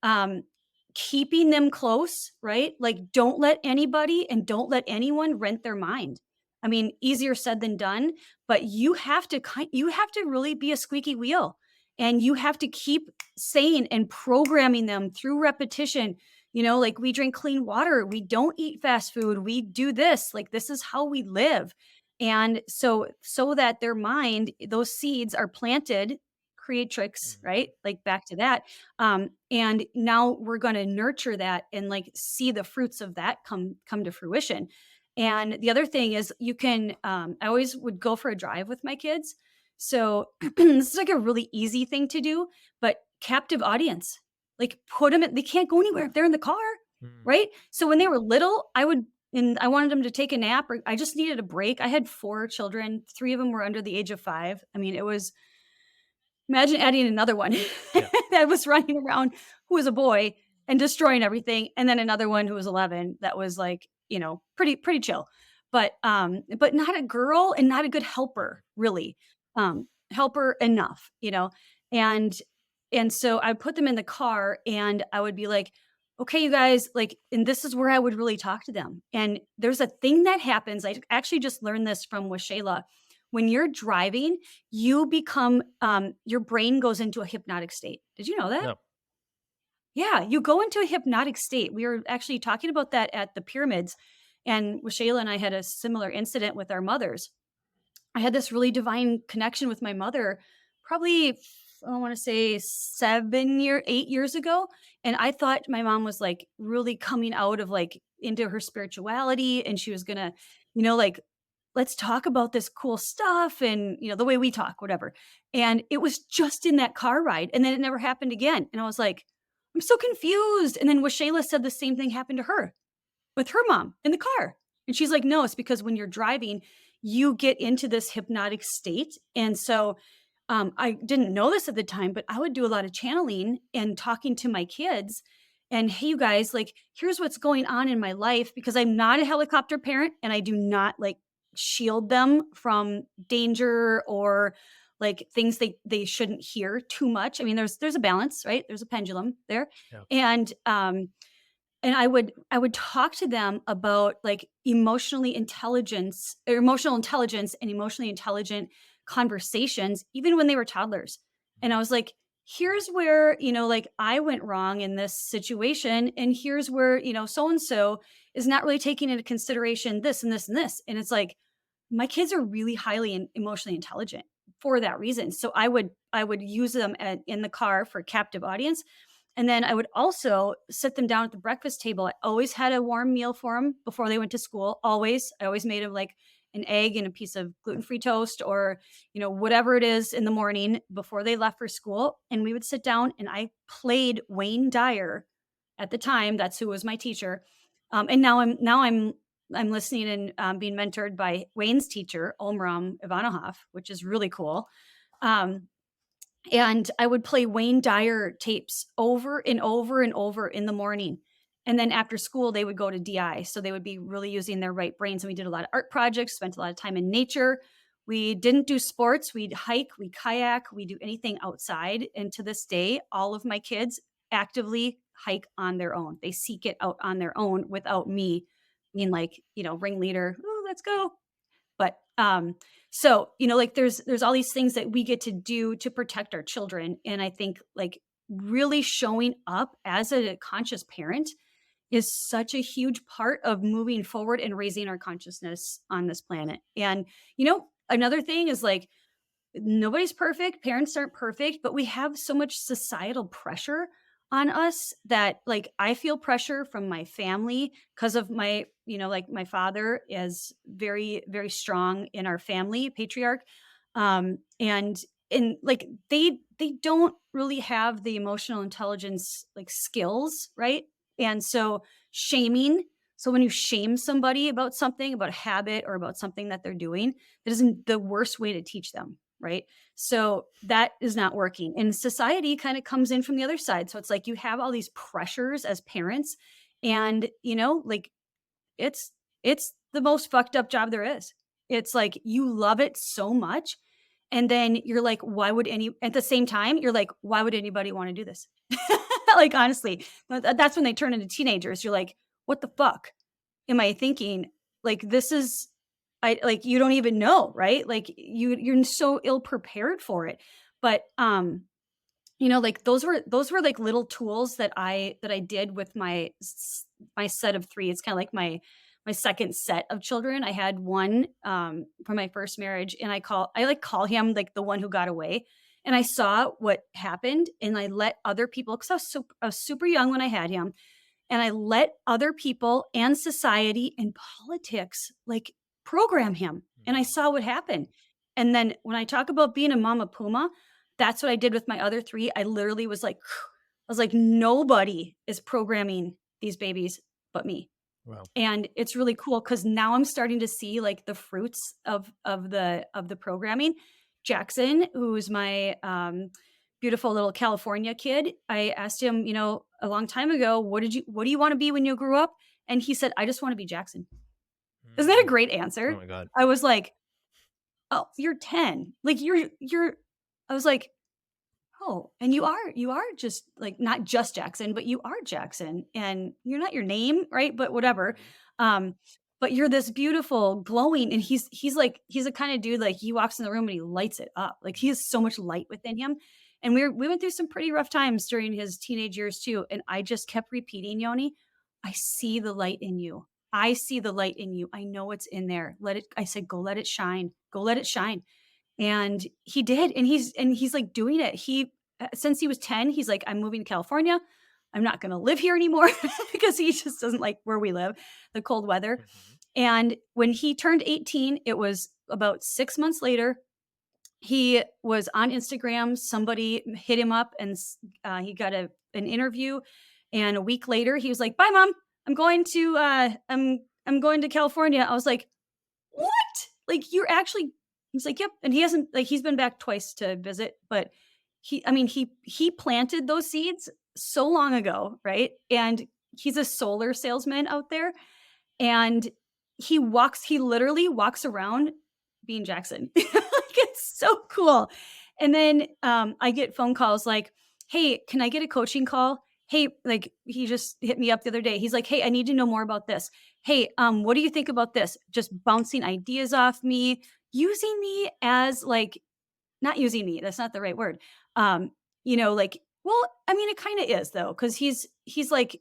Um, Keeping them close, right? Like don't let anybody and don't let anyone rent their mind. I mean, easier said than done, but you have to really be a squeaky wheel, and you have to keep saying and programming them through repetition. Like we drink clean water, we don't eat fast food, we do this, like this is how we live. And so that their mind, those seeds are planted, creatrix, Mhm. right? Like back to that. And now we're going to nurture that and like see the fruits of that come to fruition. And the other thing is you can, I always would go for a drive with my kids. So this is like a really easy thing to do, but captive audience, like put them they can't go anywhere if they're in the car, Mm. right? So when they were little, and I wanted them to take a nap, or I just needed a break. I had 4 children. 3 of them were under the age of 5. I mean, it was, imagine adding another one Yeah. that was running around who was a boy and destroying everything, and then another one who was 11 that was like, pretty chill. But not a girl and not a good Mm. helper, really. Helper enough, And and so I put them in the car and I would be like, "Okay, you guys, like," and this is where I would really talk to them. And there's a thing that happens. I actually just learned this from Washayla. When you're driving, you become your brain goes into a hypnotic state. Did you know that? No. Yeah, you go into a hypnotic state. We were actually talking about that at the pyramids, and Shayla and I had a similar incident with our mothers. I had this really divine connection with my mother, probably I want to say 8 years ago, and I thought my mom was like really coming out of like into her spirituality, and she was gonna, like, let's talk about this cool stuff and, the way we talk, whatever. And it was just in that car ride. And then it never happened again. And I was like, I'm so confused. And then Washayla said the same thing happened to her with her mom in the car. And she's like, no, it's because when you're driving, you get into this hypnotic state. And so I didn't know this at the time, but I would do a lot of channeling and talking to my kids. And hey, you guys, like, here's what's going on in my life, because I'm not a helicopter parent and I do not like shield them from danger or like things they shouldn't hear too much. I mean, there's a balance, right? There's a pendulum there. Yeah. And and I would talk to them about like emotional intelligence and emotionally intelligent conversations, even when they were toddlers. And I was like, here's where, like I went wrong in this situation. And here's where, so and so is not really taking into consideration this and this and this. And it's like, my kids are really highly emotionally intelligent for that reason. So I would use them in the car for captive audience, and then I would also sit them down at the breakfast table. I always had a warm meal for them before they went to school. Always. I always made them like an egg and a piece of gluten-free toast, or, whatever it is in the morning before they left for school. And we would sit down and I played Wayne Dyer at the time. That's who was my teacher. And now I'm listening and being mentored by Wayne's teacher, Omram Ivanhoff, which is really cool. Um, and I would play Wayne Dyer tapes over and over and over in the morning. And then after school, they would go to DI. So they would be really using their right brains. And we did a lot of art projects, spent a lot of time in nature. We didn't do sports. We'd hike, we kayak, we do anything outside. And to this day, all of my kids actively hike on their own. They seek it out on their own without me being like, ringleader, oh, let's go. But so, like there's all these things that we get to do to protect our children. And I think like really showing up as a conscious parent is such a huge part of moving forward and raising our consciousness on this planet. And, another thing is like nobody's perfect, parents aren't perfect, but we have so much societal pressure on us that like I feel pressure from my family because of my, like my father is very, very strong in our family, patriarch. And like they don't really have the emotional intelligence like skills, right? And so shaming, so when you shame somebody about something, about a habit or about something that they're doing, that isn't the worst way to teach them, right? So that is not working. And society kind of comes in from the other side. So it's like you have all these pressures as parents, and like it's the most fucked up job there is. It's like you love it so much, and then you're like, why would any at the same time, you're like, why would anybody want to do this? Like honestly, that's when they turn into teenagers. You're like, what the fuck am I thinking? Like this is I like you don't even know, right? Like you're so ill prepared for it. But like those were like little tools that I did with my set of three. It's kind of like my second set of children. I had one from my first marriage, and I call him like the one who got away. And I saw what happened, and I let other people, because I was super young when I had him, and I let other people and society and politics like program him. And I saw what happened. And then when I talk about being a mama puma, that's what I did with my other three. I literally was like, I was like, nobody is programming these babies but me. Wow. And it's really cool because now I'm starting to see like the fruits of the programming. Jackson, who's my beautiful little California kid, I asked him, a long time ago, what do you want to be when you grew up? And he said, I just want to be Jackson. Isn't that a great answer? Oh my God. I was like, oh, you're 10. Like I was like, oh, and you are just like not just Jackson, but you are Jackson, and you're not your name, right? But whatever. Um, but you're this beautiful, glowing, and he's a kind of dude like he walks in the room and he lights it up. Like he has so much light within him. And we went through some pretty rough times during his teenage years too. And I just kept repeating, Yoni, I see the light in you. I see the light in you. I know it's in there. I said, go let it shine. Go let it shine. And he did. And he's like doing it. Since he was 10, he's like, I'm moving to California. I'm not going to live here anymore because he just doesn't like where we live, the cold weather. And when he turned 18, it was about 6 months later. He was on Instagram. Somebody hit him up, and he got an interview. And a week later, he was like, "Bye, Mom. I'm going to California." I was like, "What? Like you're actually?" He's like, "Yep." And he hasn't he's been back twice to visit, but he planted those seeds so long ago, right? And he's a solar salesman out there, and he literally walks around being Jackson. Like it's so cool. And then I get phone calls like, "Hey, can I get a coaching call?" hey, like he just hit me up the other day. He's like, hey, I need to know more about this. Hey, what do you think about this? Just bouncing ideas off me, using me as like, not using me, that's not the right word. Um, like, well, I mean, it kind of is though, because he's like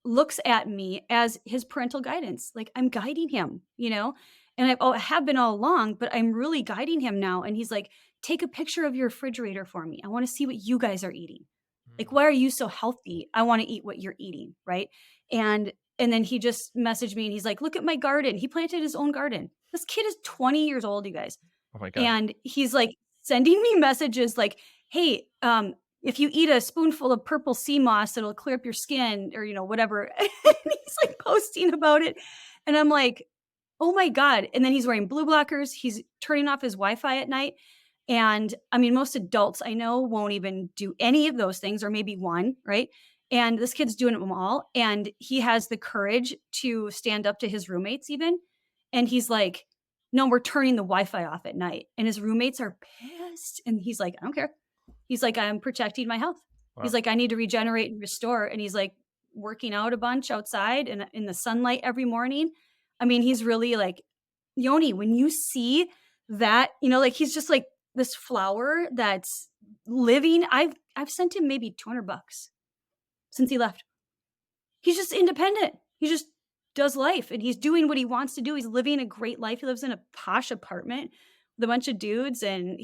looks at me as his parental guidance. Like I'm guiding him, and I have been all along, but I'm really guiding him now. And he's like, take a picture of your refrigerator for me. I want to see what you guys are eating. Like, Mm. why are you so healthy? I want to eat what you're eating. Right. And then he just messaged me and he's like, look at my garden. He planted his own garden. This kid is 20 years old, you guys. Oh my God. And he's like sending me messages like, hey, if you eat a spoonful of purple sea moss, it'll clear up your skin or, whatever. And he's like posting about it. And I'm like, oh my God. And then he's wearing blue blockers. He's turning off his Wi-Fi at night. And I mean, most adults I know won't even do any of those things, or maybe one, right? And this kid's doing them all. And he has the courage to stand up to his roommates, even. And he's like, no, we're turning the Wi-Fi off at night. And his roommates are pissed. And he's like, I don't care. He's like, I'm protecting my health. He's Wow. like, I need to regenerate and restore. And he's like working out a bunch outside and in the sunlight every morning. I mean, he's really like, Yoni, when you see that, like he's just like this flower that's living. I've sent him maybe $200 since he left. He's just independent. He just does life and he's doing what he wants to do. He's living a great life. He lives in a posh apartment with a bunch of dudes and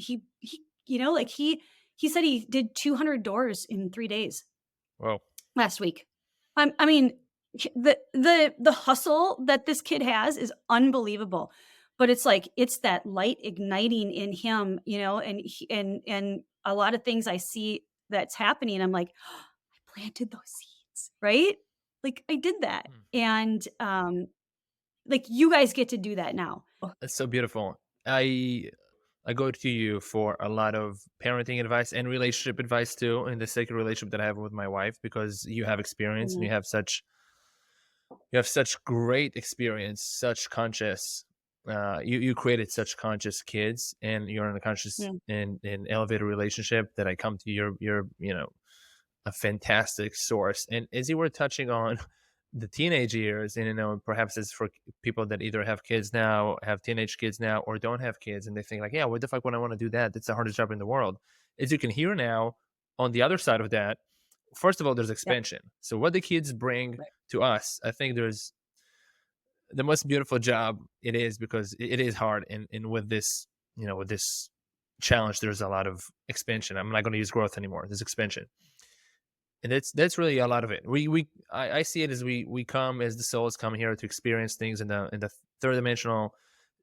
like he said he did 200 doors in 3 days Whoa. last week. I mean, the hustle that this kid has is unbelievable. But it's like it's that light igniting in him, and a lot of things I see that's happening. I'm like, I planted those seeds, right? Like I did that. Mm. And like you guys get to do that now. That's so beautiful. I go to you for a lot of parenting advice and relationship advice too, in the sacred relationship that I have with my wife, because you have experience and Mhm. you have such great experience, such conscious. You created such conscious kids, and you're in a conscious Yeah. and elevated relationship that I come to. You're a fantastic source. And as you were touching on the teenage years, and perhaps it's for people that either have kids now, have teenage kids now, or don't have kids, and they think like, yeah, what the fuck would I want to do that? That's the hardest job in the world. As you can hear now, on the other side of that, first of all, there's Yeah. expansion. So what the kids bring Right. to us, I think there's the most beautiful job it is, because it is hard. And with this, with this challenge, there's a lot of expansion. I'm not going to use growth anymore. There's expansion, and that's really a lot of it. I see it as we come as the souls come here to experience things in the third dimensional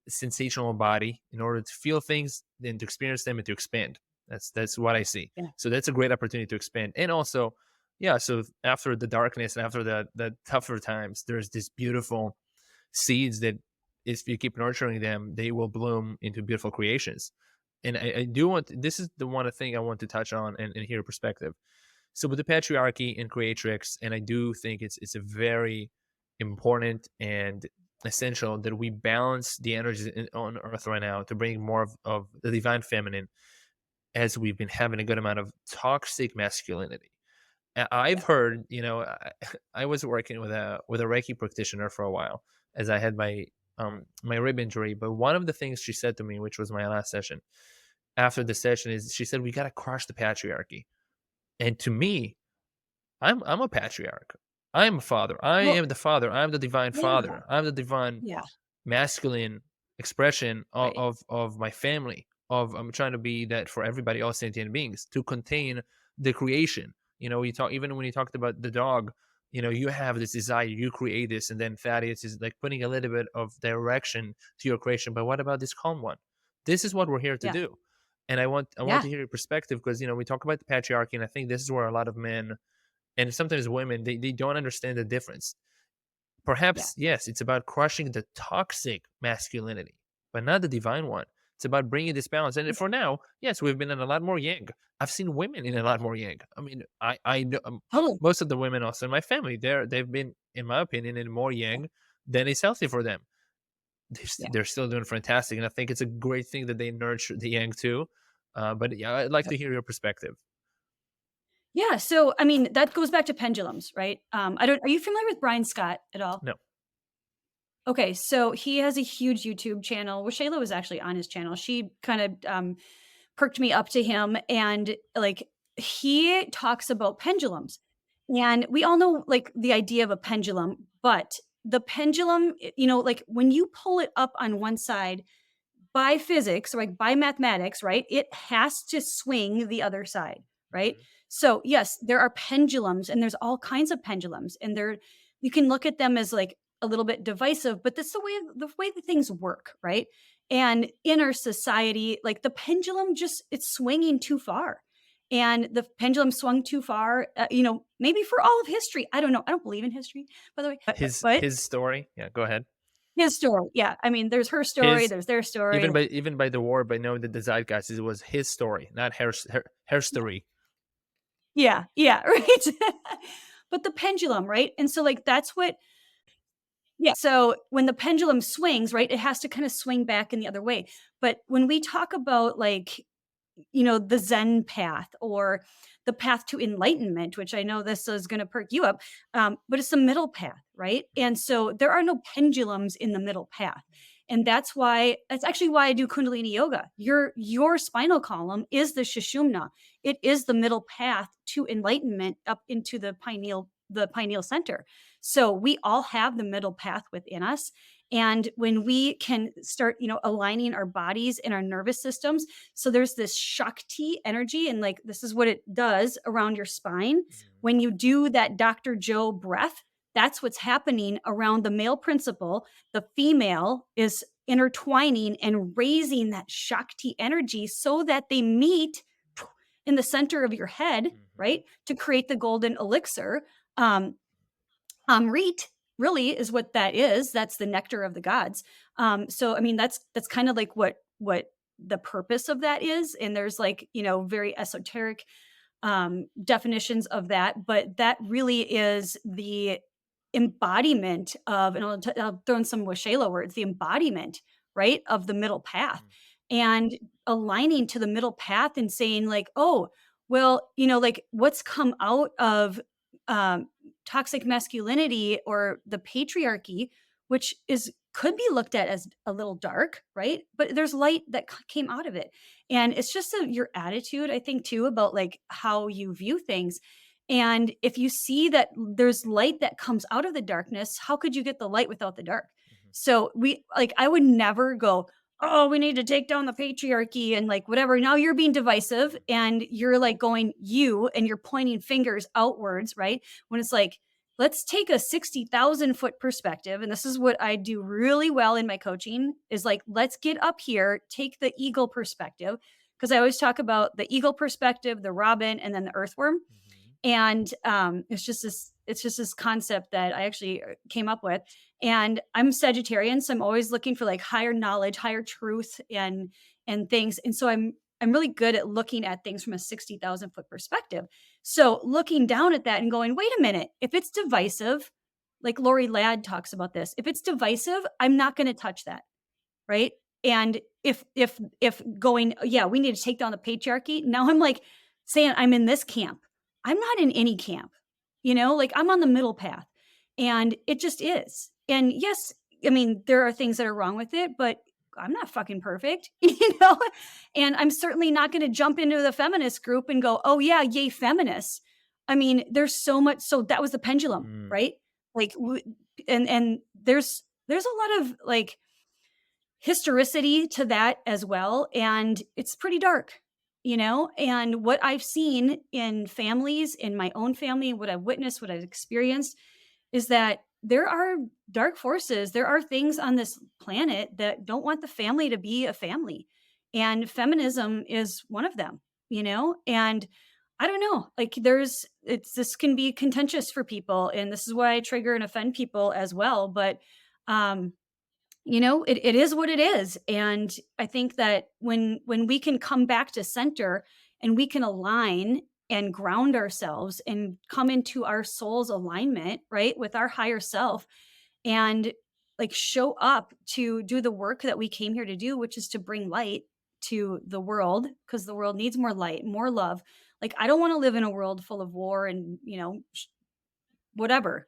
sensational body in order to feel things, then to experience them and to expand. That's what I see. Yeah. So that's a great opportunity to expand. And also, yeah, so after the darkness and after the tougher times, there's this beautiful seeds that if you keep nurturing them, they will bloom into beautiful creations. And I do want, this is the one thing I want to touch on and hear your perspective. So with the patriarchy and creatrix, and I do think it's a very important and essential that we balance the energies on Earth right now to bring more of the divine feminine, as we've been having a good amount of toxic masculinity. I've Yeah. heard, I was working with a Reiki practitioner for a while as I had my rib injury. But one of the things she said to me, which was my last session, after the session, is she said we got to crush the patriarchy. And to me, I'm a patriarch. I am a father. I Well, am the father. I'm the divine yeah. father. I'm the divine Yeah. masculine expression of, Right. of my family. Of I'm trying to be that for everybody, all sentient beings, to contain the creation. You talk, even when you talked about the dog. You have this desire, you create this, and then Thaddeus is like putting a little bit of direction to your creation. But what about this calm one? This is what we're here to Yeah. do. And I want Yeah. to hear your perspective, because we talk about the patriarchy, and I think this is where a lot of men and sometimes women, they don't understand the difference. Yeah. Perhaps yes, it's about crushing the toxic masculinity, but not the divine one. It's about bringing this balance. And for now, yes, we've been in a lot more yang. I've seen women in a lot more yang. I mean, I know Totally. most of the women also in my family, they've been, in my opinion, in more Yeah. yang than is healthy for them. Yeah. They're still doing fantastic, and I think it's a great thing that they nurture the yang too. But yeah, I'd like Yep. to hear your perspective. Yeah, so, I mean, that goes back to pendulums, right? Are you familiar with Brian Scott at all? No. Okay, so he has a huge YouTube channel. Well, Shayla was actually on his channel. She kind of perked me up to him, and like he talks about pendulums. And we all know like the idea of a pendulum, but the pendulum, like when you pull it up on one side by physics, like by mathematics, right? It has to swing the other side, right? Mhm. So, yes, there are pendulums and there's all kinds of pendulums and they're you can look at them as like a little bit divisive, but that's the way that things work, right? And in our society, like the pendulum just it's swinging too far. And the pendulum swung too far, maybe for all of history. I don't know. I don't believe in history, by the way. But His story. Yeah, go ahead. his story, yeah. I mean, there's her story, His there's their story. even by the war, by knowing the zeitgeist, it was his story, not her story. Yeah, yeah, right? But the pendulum, right? And so, like, that's what yeah, so when the pendulum swings, right, it has to kinda swing back in the other way. But when we talk about, like, the Zen path or the path to enlightenment, which I know this is going to perk you up, but it's the middle path, right? And so there are no pendulums in the middle path. And that's actually why I do Kundalini yoga. Your spinal column is the Shushumna. It is the middle path to enlightenment up into the pineal center. So we all have the middle path within us. And when we can start, aligning our bodies and our nervous systems, so there's this Shakti energy, and like this is what it does around your spine. Mhm. When you do that Dr. Joe breath, that's what's happening around the male principle. The female is intertwining and raising that Shakti energy so that they meet in the center of your head, Mhm. right? To create the golden elixir. Um, Amrit really is what that is. That's the nectar of the gods. So I mean, that's kind of like what the purpose of that is. And there's like very esoteric definitions of that, but that really is the embodiment of, and I'll throw in some Washela words, the embodiment, right, of the middle path, Mm. and aligning to the middle path and saying like, oh, well, like what's come out of um, toxic masculinity or the patriarchy, which is could be looked at as a little dark, right? But there's light that came out of it. And it's just your attitude, I think, too, about like how you view things. And if you see that there's light that comes out of the darkness, how could you get the light without the dark? Mhm. So I would never go, oh, we need to take down the patriarchy and like whatever. Now you're being divisive and you're like going you and you're pointing fingers outwards, right? When it's like, let's take a 60,000 foot perspective. And this is what I do really well in my coaching is like, let's get up here, take the eagle perspective. Cause I always talk about the eagle perspective, the robin, and then the earthworm. Mhm. And it's just this concept that I actually came up with. And I'm Sagittarian, so I'm always looking for like higher knowledge, higher truth, and things. And so I'm really good at looking at things from a 60,000 foot perspective. So looking down at that and going, wait a minute, if it's divisive, like Lori Ladd talks about this, if it's divisive, I'm not going to touch that, right? And if going, yeah, we need to take down the patriarchy. Now I'm like saying I'm in this camp. I'm not in any camp. Like I'm on the middle path. And it just is. And yes, I mean, there are things that are wrong with it, but I'm not fucking perfect, you know? And I'm certainly not going to jump into the feminist group and go, "Oh yeah, yay feminists." I mean, there's so much so that was the pendulum, Mm. right? Like and there's a lot of like historicity to that as well, and it's pretty dark, and what I've seen in families, in my own family, what I've witnessed, what I've experienced is that there are dark forces, there are things on this planet that don't want the family to be a family, and feminism is one of them, and I don't know, like this can be contentious for people, and this is why I trigger and offend people as well, but um it is what it is. And I think that when we can come back to center and we can align and ground ourselves and come into our soul's alignment, right, with our higher self and like show up to do the work that we came here to do, which is to bring light to the world because the world needs more light, more love, Like, I don't want to live in a world full of war and, whatever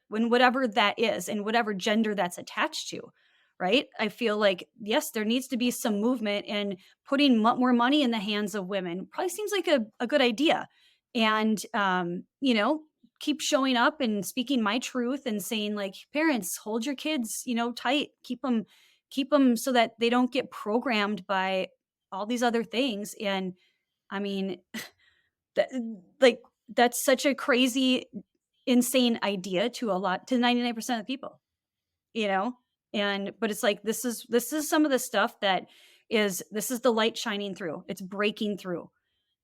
that is and whatever gender that's attached to, right? I feel like, yes, there needs to be some movement, and putting more money in the hands of women probably seems like a good idea. And, keep showing up and speaking my truth and saying, like, parents, hold your kids, tight, keep them so that they don't get programmed by all these other things. And I mean, that, like, that's such a crazy, insane idea to 99% of people, you know? And but it's like, this is some of the stuff that this is the light shining through. It's breaking through.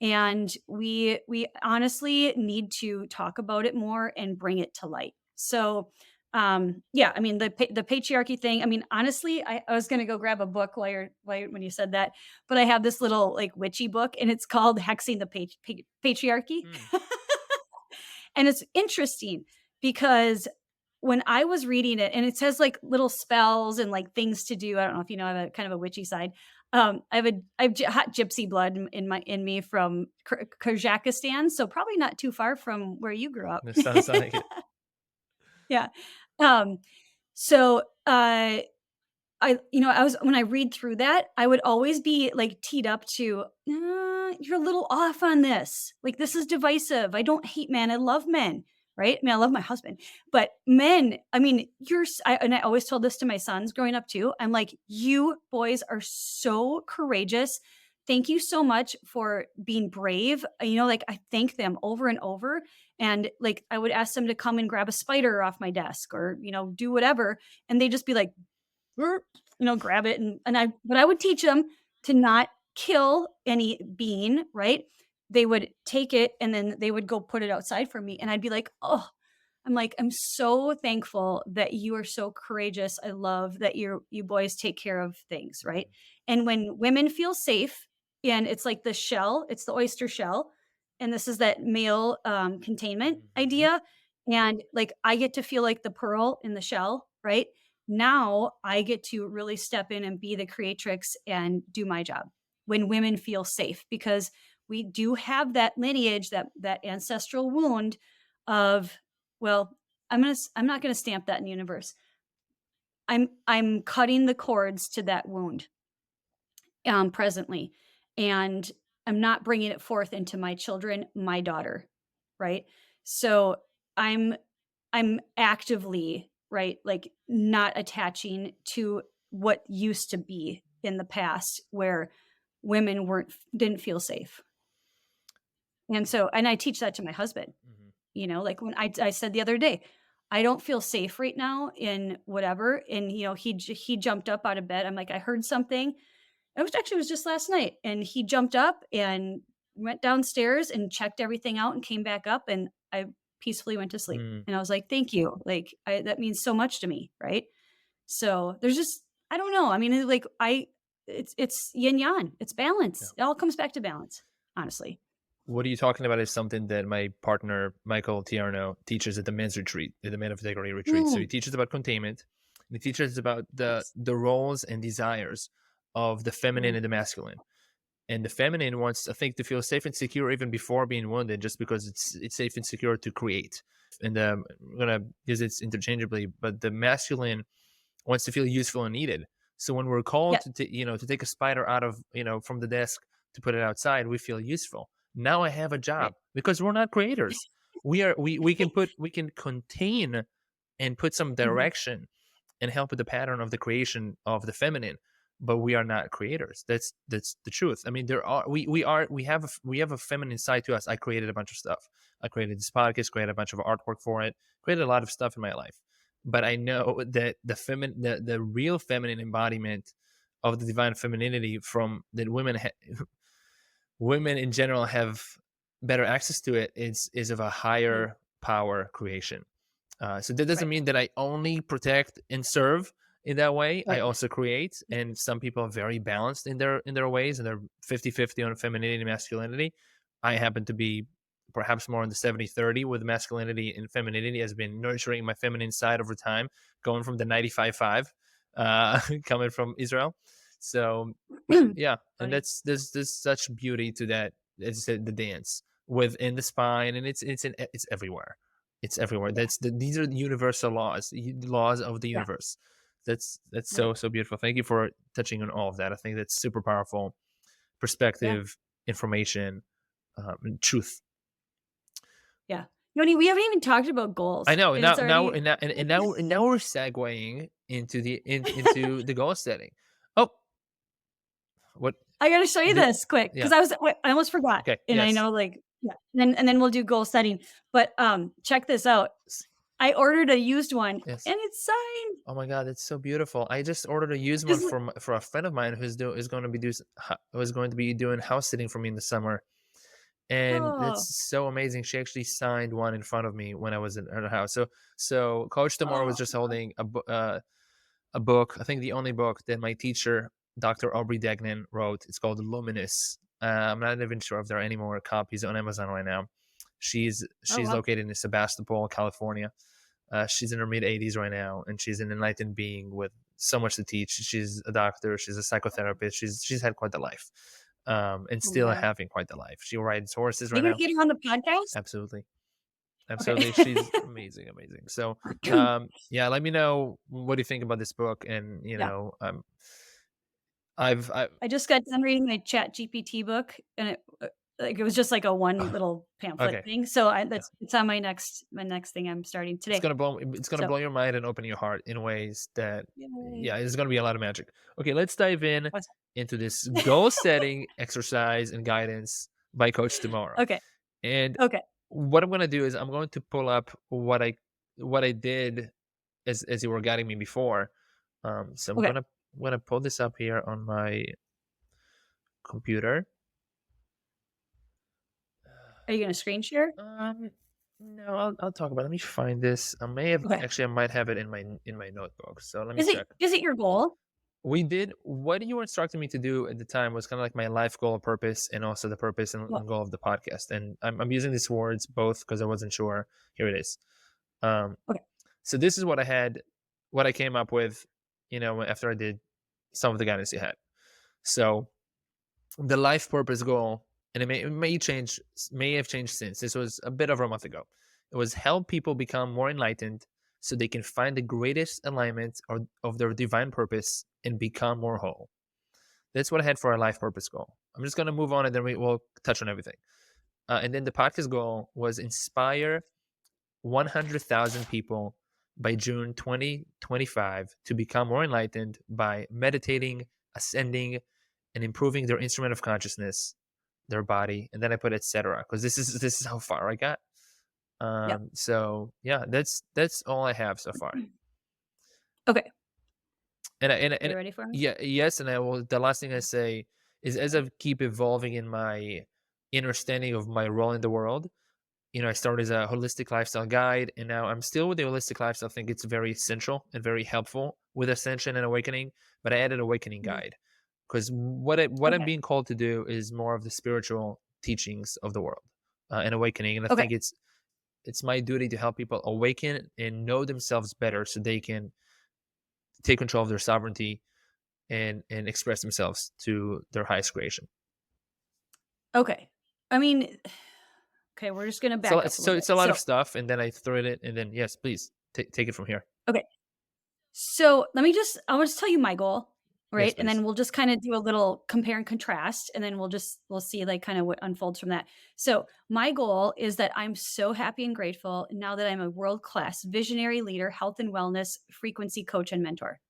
And we honestly need to talk about it more and bring it to light. So, yeah, I mean, the patriarchy thing, I mean, honestly, I was going to go grab a book when you said that, but I have this little like witchy book, and it's called Hexing the Patriarchy. Mm. And it's interesting because when I was reading it, and it says like little spells and like things to do. I don't know if you know, I have a kind of a witchy side. I have hot gypsy blood in me from Kazakhstan, so probably not too far from where you grew up. That sounds like it. Yeah. Um, so I was when I read through that, I would always be like teed up to, you're a little off on this. Like, this is divisive. I don't hate men. I love men. Right. I mean, I love my husband, but men, I mean, and I always told this to my sons growing up too. I'm like, you boys are so courageous. Thank you so much for being brave. Like, I thank them over and over. And like, I would ask them to come and grab a spider off my desk, or, do whatever. And they'd just be like, grab it. But I would teach them to not kill any being, right? They would take it and then they would go put it outside for me. And I'd be like, oh, I'm so thankful that you are so courageous. I love that you boys take care of things, right? And when women feel safe, and it's like the shell, it's the oyster shell, and this is that male containment Mhm. idea. And like, I get to feel like the pearl in the shell, right? Now I get to really step in and be the creatrix and do my job when women feel safe, because we do have that lineage, that ancestral wound of, well, I'm not gonna stamp that in the universe. I'm cutting the cords to that wound, presently, and I'm not bringing it forth into my children, my daughter, right? So I'm I'm actively, right, like, not attaching to what used to be in the past where women didn't feel safe. And I teach that to my husband. Mhm. Like, when I said the other day, I don't feel safe right now in whatever. And, he jumped up out of bed. I'm like, I heard something. It was just last night. And he jumped up and went downstairs and checked everything out and came back up. And I peacefully went to sleep. Mm. And I was like, thank you. Like, that means so much to me. Right. So there's just, I don't know. I mean, like, it's yin yang, it's Yeah. balance. It all comes back to balance, honestly. What are you talking about is something that my partner, Michael Tiarno, teaches at the men's retreat, at the Men of Integrity retreat. So he Mm, teaches about containment, and he teaches about the yes. the roles and desires of the feminine Mm, and the masculine. And the feminine wants, I think, to feel safe and secure even before being wounded, just because it's safe and secure to create. And I'm gonna use it interchangeably, but the masculine wants to feel useful and needed. So when we're called yeah. to take a spider out of from the desk to put it outside, we feel useful. Now I have a Right. job because we're not creators. We can contain and put some Mhm. direction and help with the pattern of the creation of the feminine, but we are not creators. That's the truth. I mean, there are we have a feminine side to us. I created a bunch of stuff. I created this podcast, created a bunch of artwork for it, created a lot of stuff in my life. But I know that the real feminine embodiment of the divine femininity from that women in general have better access to it is of a Mm, higher power creation. So that doesn't right. mean that I only protect and serve in that way. I Right. also create, and some people are very balanced in their ways, and they're 50-50 on femininity and masculinity. I happen to be perhaps more in the 70-30 with masculinity and femininity, has been nurturing my feminine side over time, going from the 95-5 coming from Israel. So yeah, and Funny. there's such beauty to that. As I said, the dance. within the spine, and it's everywhere. It's everywhere. Yeah. These are the universal laws, laws of the Yeah. universe. That's Yep. so beautiful. Thank you for touching on all of that. I think that's super powerful Yeah. perspective, information, and truth. Yeah. Yoni, we haven't even talked about I goals, know. and it's Now already and now we're segueing into into the goal setting. Oh, what? I gotta show you The, this quick yeah. because I almost forgot, Okay. and I Yes. know, like, yeah, and then we'll do goal setting. But check this out. I ordered a used one, Yes. and it's signed. Oh my God, it's so beautiful. I just ordered a used one Just look- for a friend of mine is going to be was going to be doing house sitting for me in the summer, and oh, it's so amazing. She actually signed one in front of me when I was in her house. So Coach Tomorrow was oh, just holding a book. I think the only book that my teacher, Dr. Aubrey Degnan, wrote. It's called Luminous. I'm not even sure if there are any more copies on Amazon right now. She's oh, wow. located in Sebastopol, California. She's in her mid 80s right now, and she's an enlightened being with so much to teach. She's a doctor. She's a psychotherapist. She's had quite the life, and Oh my still god. having quite the life. She rides horses Are you right gonna now. get her on the podcast? Absolutely, Okay. absolutely. She's amazing, amazing. So, yeah, let me know what do you think about this book, and Yeah. I I just got done reading the Chat GPT book, and it was just like a one little pamphlet okay. thing. So Yeah. it's on my next thing I'm starting today. It's gonna So blow your mind and open your heart in ways that, yay. yeah, it's gonna be a lot of magic. Okay, let's dive in Awesome. into this goal setting exercise and guidance by Coach Tomorrow. Okay. And Okay. what I'm gonna do is I'm going to pull up what I did as you were guiding me before. So Okay. I'm gonna pull this up here on my computer. Are you gonna screen share? No, I'll talk about it. Let me find this. Okay. I might have it in my notebook. So let me check. Is it your goal? We did what you were instructing me to do at the time was kind of like my life goal, purpose, and also the purpose Well, and goal of the podcast. And I'm using these words both because I wasn't sure. Here it is. Um, okay. so this is what I had, what I came up with, after I did some of the guidance you had. So the life purpose goal, and it may have changed since. This was a bit over a month ago. It was help people become more enlightened so they can find the greatest alignment of their divine purpose and become more whole. That's what I had for our life purpose goal. I'm just going to move on and then we'll touch on everything. And then the podcast goal was inspire 100,000 people by June 2025 to become more enlightened by meditating, ascending, and improving their instrument of consciousness, their body. And then I put etc. because this is how far I got. Yep. So yeah, that's all I have so far. Okay. And Are you ready for me? yeah, yes, and I will. The last thing I say is, as I keep evolving in my understanding of my role in the world, I started as a holistic lifestyle guide, and now I'm still with the holistic lifestyle. I think it's very essential and very helpful with ascension and awakening. But I added awakening Mhm. guide because what I'm Okay. being called to do is more of the spiritual teachings of the world and awakening. And I Okay. think it's my duty to help people awaken and know themselves better so they can take control of their sovereignty and express themselves to their highest creation. Okay. I mean, okay, we're just gonna back up a little It's bit. a lot of stuff, and then I threw it, and then yes, please take it from here. Okay. So I'll just tell you my goal, Yes, right? And please. then we'll just kind of do a little compare and contrast, and then we'll see like kind of what unfolds from that. So my goal is that I'm so happy and grateful now that I'm a world-class visionary leader, health and wellness frequency coach and mentor.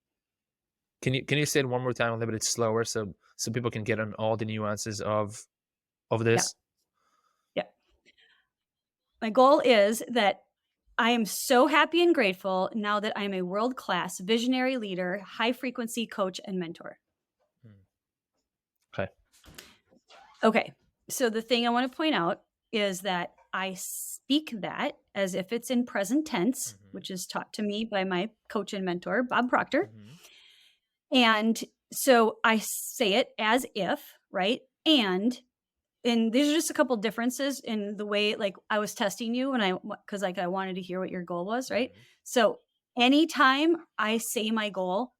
Can you say it one more time a little bit slower so people can get on all the nuances of Yeah. this? Yeah. My goal is that I am so happy and grateful now that I'm a world-class visionary leader, high frequency coach and mentor. Okay. Okay. So the thing I want to point out is that I speak that as if it's in present tense, which is taught to me by my coach and mentor, Bob Proctor. And so I say it as if, right? And these are just a couple differences in the way, like, I was testing you because like I wanted to hear what your goal was, right? So anytime I say my goal,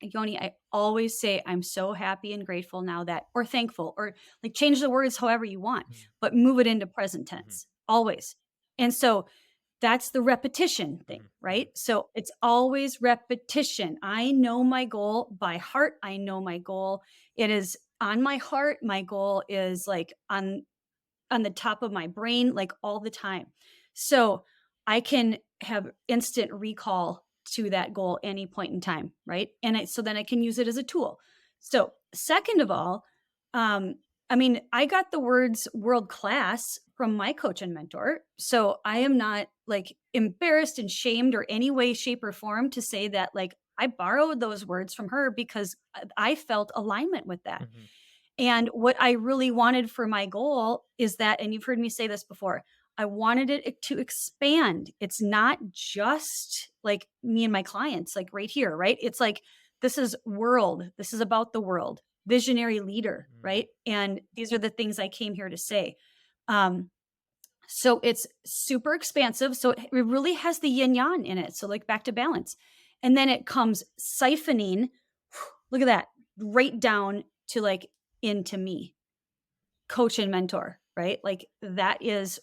Yoni, I always say I'm so happy and grateful now that, or thankful, or like change the words however you want, but move it into present tense always. And so that's the repetition thing, right? So it's always repetition. I know my goal by heart. I know my goal. It is on my heart. My goal is like on the top of my brain, like all the time. So I can have instant recall to that goal any point in time, right? So then I can use it as a tool. So second of all, I mean, I got the words world class from my coach and mentor. So I am not like embarrassed and shamed or any way, shape, or form to say that like I borrowed those words from her because I felt alignment with that. And what I really wanted for my goal is that, and you've heard me say this before, I wanted it to expand. It's not just like me and my clients, like right here, right? It's like, this is world. This is about the world, visionary leader, right? And these are the things I came here to say. So it's super expansive. So it really has the yin yang in it. So like back to balance. And then it comes siphoning, look at that, right down to like into me, coach and mentor, right? Like that is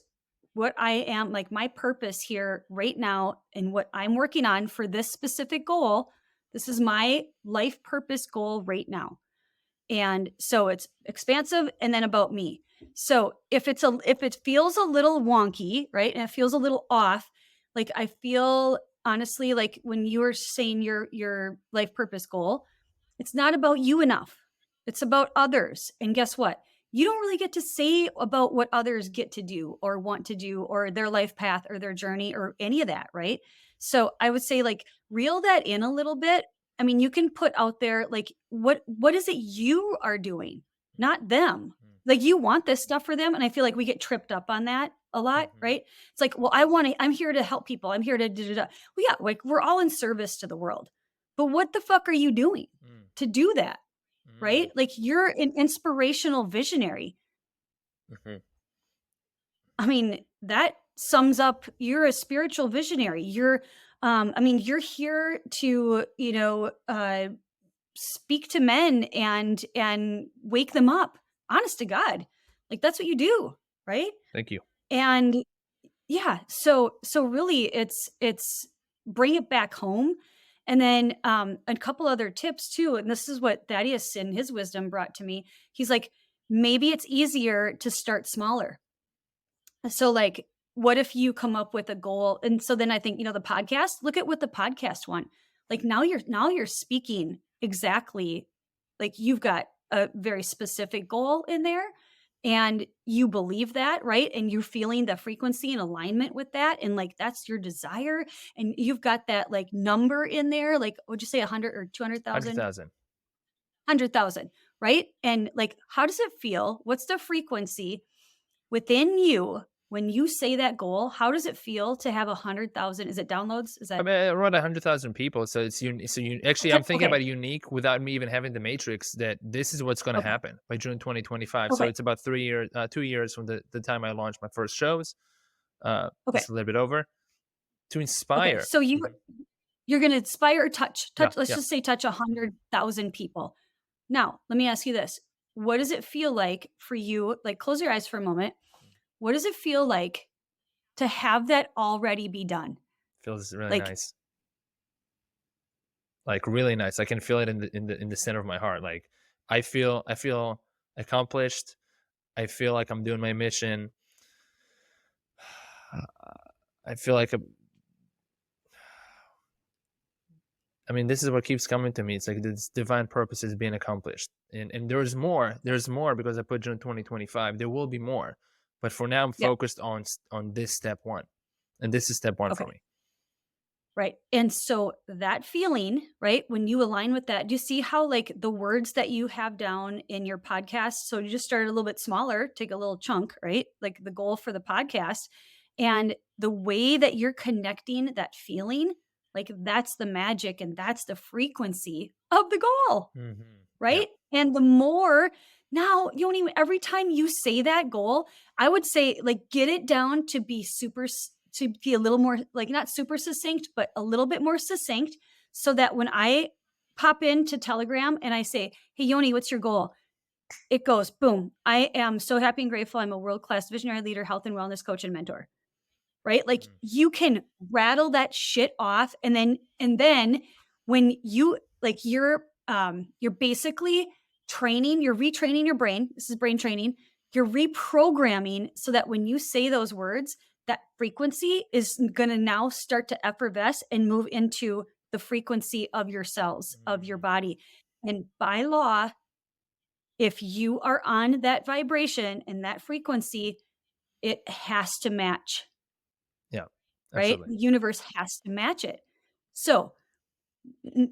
what I am, like my purpose here right now and what I'm working on for this specific goal. This is my life purpose goal right now. And so it's expansive and then about me. So if it feels a little wonky, right? And it feels a little off, like I feel honestly like when you were saying your life purpose goal, it's not about you enough. It's about others. And guess what? You don't really get to say about what others get to do or want to do or their life path or their journey or any of that, right? So I would say like reel that in a little bit. I mean, you can put out there like what is it you are doing, not them. Like you want this stuff for them, and I feel like we get tripped up on that a lot, right? It's like, well, I'm here to help people. I'm here to da. Well, yeah, like we're all in service to the world. But what the fuck are you doing to do that? Right? Like you're an inspirational visionary. I mean, that sums up you're a spiritual visionary. I mean, you're here to, speak to men and wake them up. Honest to God. Like that's what you do, right? Thank you. And yeah, so really it's bring it back home. And then a couple other tips too, and this is what Thaddeus in his wisdom brought to me. He's like, maybe it's easier to start smaller. So like, what if you come up with a goal? And so then I think, the podcast, look at what the podcast want. Like now you're speaking exactly like you've got a very specific goal in there and you believe that, right? And you're feeling the frequency and alignment with that. And like, that's your desire. And you've got that like number in there, like, would you say 100 or 200,000? 100,000. 100,000, right? And like, how does it feel? What's the frequency within you when you say that goal? How does it feel to have 100,000? Is it downloads? Is that? I mean, around 100,000 people. So it's actually, I'm thinking about unique without me even having the matrix that this is what's going to happen by June 2025. So it's about 2 years from the time I launched my first shows. Just a little bit over to inspire. So you're going to inspire, touch. Let's just say touch 100,000 people. Now, let me ask you this. What does it feel like for you? Like close your eyes for a moment. What does it feel like to have that already be done? Feels really nice. Like really nice. I can feel it in the center of my heart. Like I feel accomplished. I feel like I'm doing my mission. I feel like this is what keeps coming to me. It's like this divine purpose is being accomplished. And there's more because I put June 2025. There will be more. But for now, I'm focused on this step one. And this is step one for me. Right. And so that feeling, right, when you align with that, do you see how like the words that you have down in your podcast? So you just started a little bit smaller, take a little chunk, right? Like the goal for the podcast. And the way that you're connecting that feeling, like that's the magic and that's the frequency of the goal, right? Yeah. And the more now, Yoni, every time you say that goal, I would say like get it down to be a little more like not super succinct, but a little bit more succinct so that when I pop into Telegram and I say, "Hey, Yoni, what's your goal?" It goes, boom. I am so happy and grateful. I'm a world-class visionary leader, health and wellness coach and mentor, right? Like Mm. you can rattle that shit off. And then when you like you're basically training, you're retraining your brain. This is brain training. You're reprogramming so that when you say those words, that frequency is going to now start to effervesce and move into the frequency of your cells, of your Mm. body. And by law, if you are on that vibration and that frequency, it has to match, Yeah, right? absolutely. The universe has to match it. So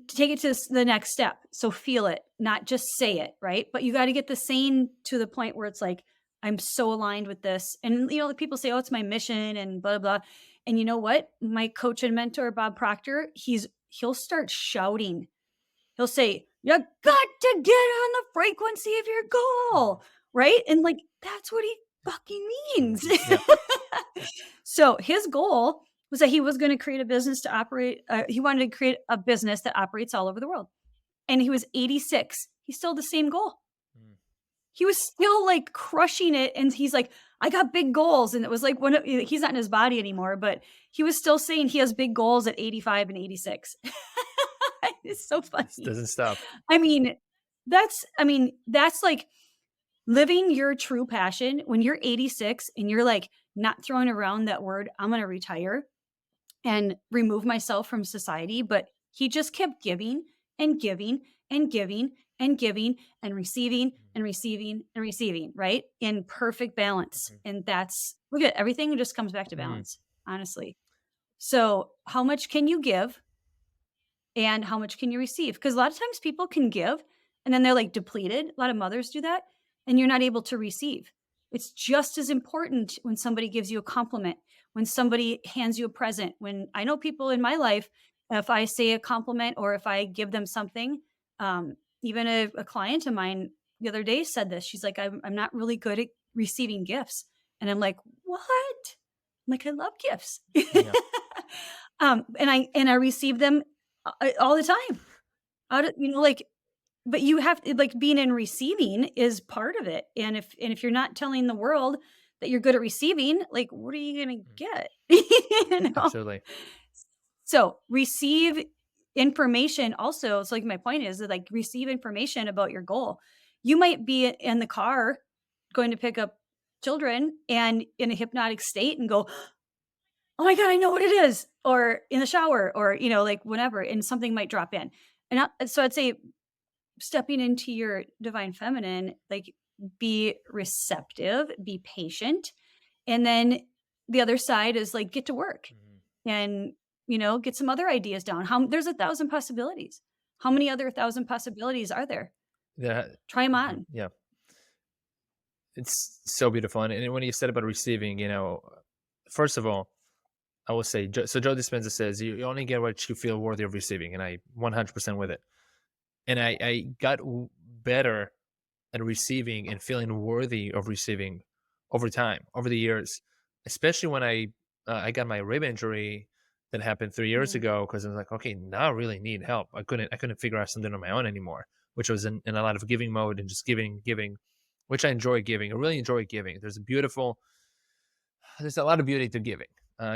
take it to the next step. So feel it, not just say it, right? But you got to get the saying to the point where it's like, I'm so aligned with this. And, people say, oh, it's my mission and blah, blah. And you know what? My coach and mentor, Bob Proctor, he'll start shouting. He'll say, you got to get on the frequency of your goal, right? And like, that's what he fucking means. Yeah. So his goal was that he was going to create a business to operate. He wanted to create a business that operates all over the world. And he was 86. He still had the same goal. Mm. He was still like crushing it. And he's like, I got big goals. And it was like, he's not in his body anymore, but he was still saying he has big goals at 85 and 86. It's so This funny. doesn't stop. I mean, that's like living your true passion when you're 86 and you're like not throwing around that word, I'm going to retire and remove myself from society. But he just kept giving and giving and giving and giving and receiving and receiving and receiving, right? In perfect balance. And look at everything just comes back to balance, honestly. So how much can you give? And how much can you receive? Because a lot of times people can give and then they're like depleted. A lot of mothers do that and you're not able to receive. It's just as important when somebody gives you a compliment, when somebody hands you a present. When I know people in my life, if I say a compliment or if I give them something, even a client of mine the other day said this. She's like, I'm not really good at receiving gifts. And I'm like, what? I'm like, I love gifts. Yeah. And I receive them all the time. Like, but you have to like being in receiving is part of it. And if you're not telling the world that you're good at receiving, like what are you gonna get? you know? Absolutely. So receive information also. So like my point is that like receive information about your goal. You might be in the car going to pick up children and in a hypnotic state and go, oh my God, I know what it is. Or in the shower or, like whenever, and something might drop in. So I'd say stepping into your divine feminine, like be receptive, be patient. And then the other side is like, get to work and, get some other ideas down. There's 1,000 possibilities. How many other 1,000 possibilities are there? Yeah. Try them on. Yeah. It's so beautiful. And when you said about receiving, first of all, I will say, so Joe Dispenza says, you only get what you feel worthy of receiving. And I 100% with it. And I got better at receiving and feeling worthy of receiving over time, over the years, especially when I got my rib injury that happened 3 years ago. Cause I was like, okay, now I really need help. I couldn't figure out something on my own anymore, which was in a lot of giving mode and just giving, which I enjoy giving. I really enjoy giving. There's a lot of beauty to giving.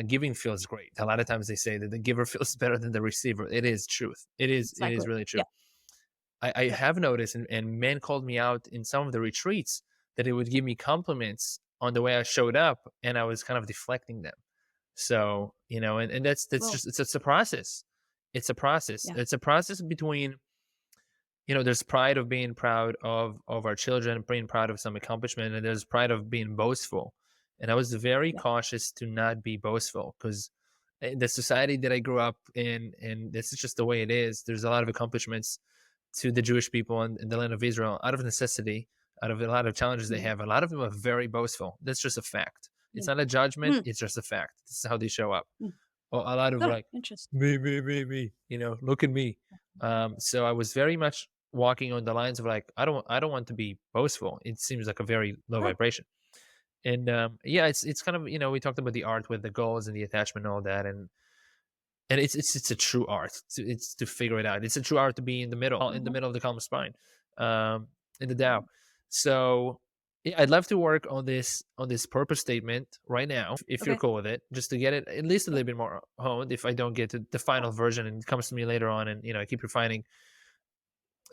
Giving feels great. A lot of times they say that the giver feels better than the receiver. It is truth. It is Exactly. really true. Yeah. I have noticed, and men called me out in some of the retreats that it would give me compliments on the way I showed up, and I was kind of deflecting them. So, and that's Well, just it's a process. It's a process. yeah. It's a process between, there's pride of being proud of our children, being proud of some accomplishment, and there's pride of being boastful. And I was very Yeah. cautious to not be boastful because the society that I grew up in, and this is just the way it is. There's a lot of accomplishments to the Jewish people in the land of Israel out of necessity, out of a lot of challenges they have. A lot of them are very boastful. That's just a fact. It's Yeah. not a judgment. Mm. It's just a fact. This is how they show up. Mm. Or a lot of like, Interesting. me, look at me. So I was very much walking on the lines of like, I don't want to be boastful. It seems like a very low Right. vibration. And yeah, it's kind of, we talked about the art with the goals and the attachment and all that. And And it's a true art. It's to figure it out. It's a true art to be in the Mhm. middle of the calm spine, in the Tao. So yeah, I'd love to work on this purpose statement right now, if you're Okay. cool with it, just to get it at least a Yeah. little bit more honed. If I don't get to the final version and it comes to me later on, and I keep refining.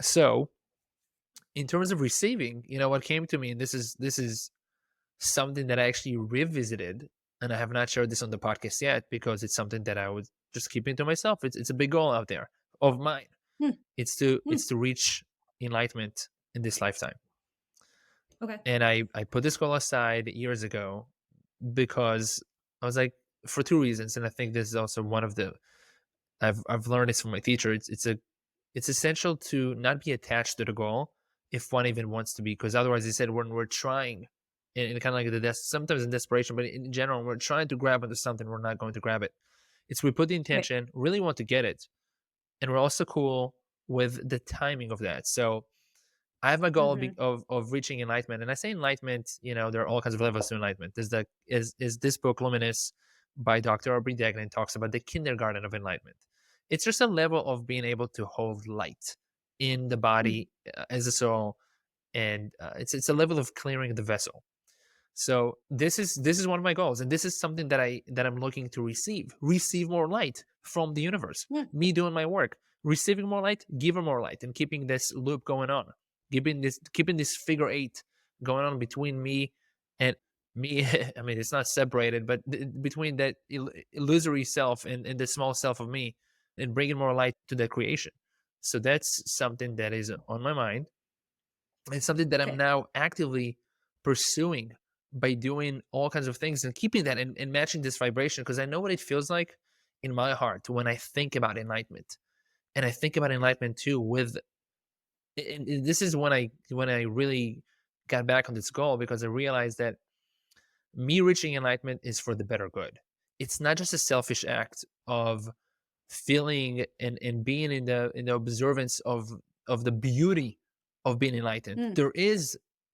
So in terms of receiving, what came to me, and this is something that I actually revisited, and I have not shared this on the podcast yet because it's something that I would just keeping to myself. It's a big goal out there of mine. Hmm. Hmm. It's to reach enlightenment in this lifetime. Okay. And I put this goal aside years ago because I was like, for two reasons, and I think this is also one of the I've learned this from my teacher. It's essential to not be attached to the goal if one even wants to be, because otherwise, he said, when we're trying, and kind of like sometimes in desperation, but in general, when we're trying to grab onto something, we're not going to grab it. It's we put the Right. intention, really want to get it, and we're also cool with the timing of that. So I have my goal Mhm. of reaching enlightenment, and I say enlightenment. There are all kinds of levels to enlightenment. There's the is this book Luminous by Dr. Aubrey Degnan talks about the kindergarten of enlightenment. It's just a level of being able to hold light in the Mhm. body, as a soul, and it's a level of clearing the vessel. So this is one of my goals, and this is something that I'm looking to receive more light from the universe. Hmm. Me doing my work, receiving more light, giving more light, and keeping this loop going on, keeping this figure eight going on between me and me. I mean, it's not separated, but between that illusory self and the small self of me, and bringing more light to the creation. So that's something that is on my mind. It's something that I'm Okay. now actively pursuing by doing all kinds of things and keeping that and matching this vibration, because I know what it feels like in my heart when I think about enlightenment. And I think about enlightenment too with and this is when I really got back on this goal, because I realized that me reaching enlightenment is for the better good. It's not just a selfish act of feeling and being in the observance of the beauty of being enlightened. Mm.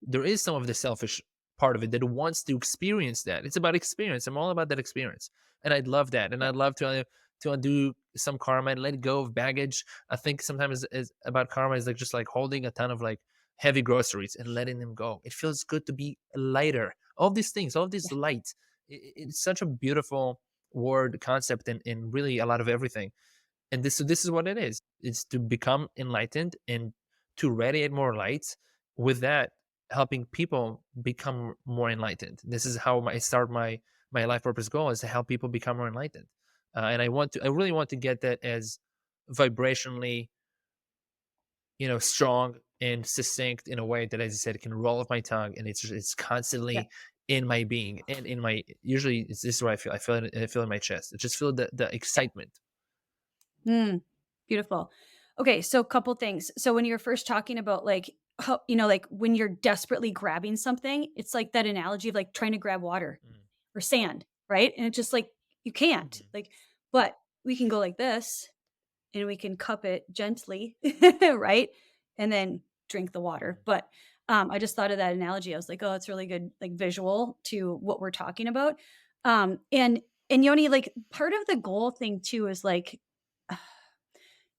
There is some of the selfish part of it that wants to experience that. It's about experience. I'm all about that experience, and I'd love that, and Yeah. I'd love to undo some karma and let go of baggage. I think sometimes is about karma is like just like holding a ton of like heavy groceries and letting them go. It feels good to be lighter. All these things, all this Yeah. light. It's such a beautiful word concept and really a lot of everything. And this is what it is. It's to become enlightened and to radiate more light, with that helping people become more enlightened. This is how I start my life purpose goal, is to help people become more enlightened. And I really want to get that as vibrationally, strong and succinct in a way that, as I said, can roll off my tongue, and it's Yeah. constantly in my being and in my, usually this is what I feel it, I feel in my chest. I just feel the Yeah. excitement. Mm. Beautiful. Okay, so couple things. So when you're first talking about like how, like when you're desperately grabbing something, it's like that analogy of like trying to grab water Mm, or sand, right? And it's just like you can't. mhm, Like, but we can go like this and we can cup it gently, right? And then drink the water. mhm, But I just thought of that analogy. I was like, oh, it's really good, like visual to what we're talking about. And Yoni, like part of the goal thing too is like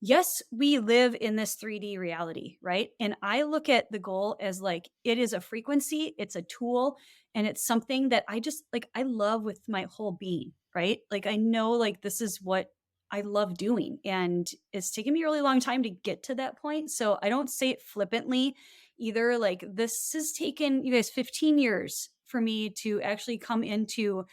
yes, we live in this 3D reality, right? And I look at the goal as like it is a frequency, it's a tool, and it's something that I just like I love with my whole being, right? Like I know like this is what I love doing. And it's taken me a really long time to get to that point. So I don't say it flippantly either. Like this has taken you guys 15 years for me to actually come into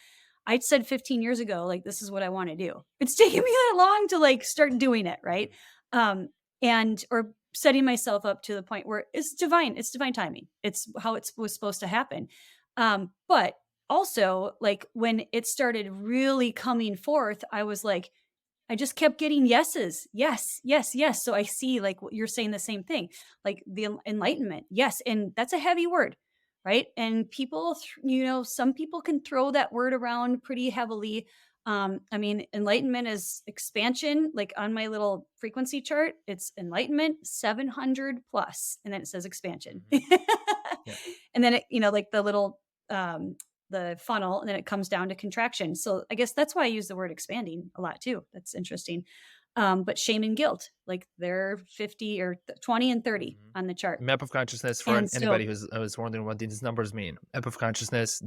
I said 15 years ago, like, this is what I want to do. It's taken me that long to like start doing it, right? mhm, Um, and or setting myself up to the point where it's divine timing. It's how it was supposed to happen. But also like when it started really coming forth, I was like, I just kept getting yeses. Yes, yes, yes. So I see like what you're saying the same thing, like the enlightenment. Yes. And that's a heavy word, right? And people, some people can throw that word around pretty heavily. I mean, enlightenment is expansion. Like on my little frequency chart, it's enlightenment 700 plus, and then it says expansion. mhm. Yeah. And then, like the little the funnel, and then it comes down to contraction. So I guess that's why I use the word expanding a lot too. That's interesting. But shame and guilt, like they're 50 or 20 and 30 on the chart. Map of consciousness, for And so, anybody who's wondering what these numbers mean. Map of consciousness,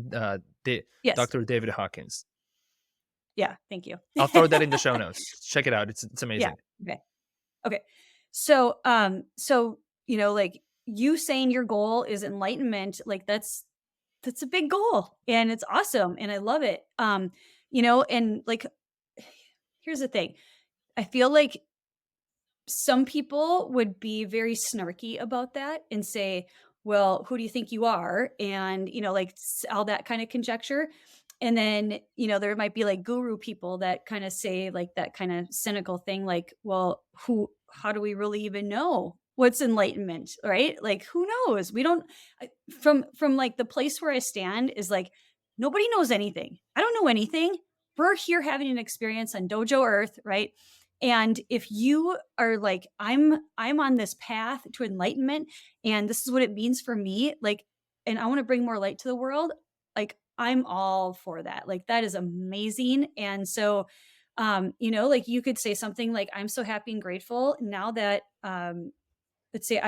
yes. Dr. David Hawkins. Yeah. Thank you. I'll throw that in the show notes. Check it out. It's amazing. Yeah. Okay. So, like you saying your goal is enlightenment, like that's a big goal and it's awesome. And I love it. And like, here's the thing. I feel like some people would be very snarky about that and say, well, who do you think you are? And, like all that kind of conjecture. And then, there might be like guru people that kind of say like that kind of cynical thing, like, well, how do we really even know what's enlightenment? Right? Like, who knows? We don't, from like the place where I stand is like, nobody knows anything. I don't know anything. We're here having an experience on Dojo Earth, right? And if you are like, I'm on this path to enlightenment and this is what it means for me, like, and I want to bring more light to the world, like I'm all for that. Like that is amazing. And so, like you could say something like, I'm so happy and grateful now that, let's say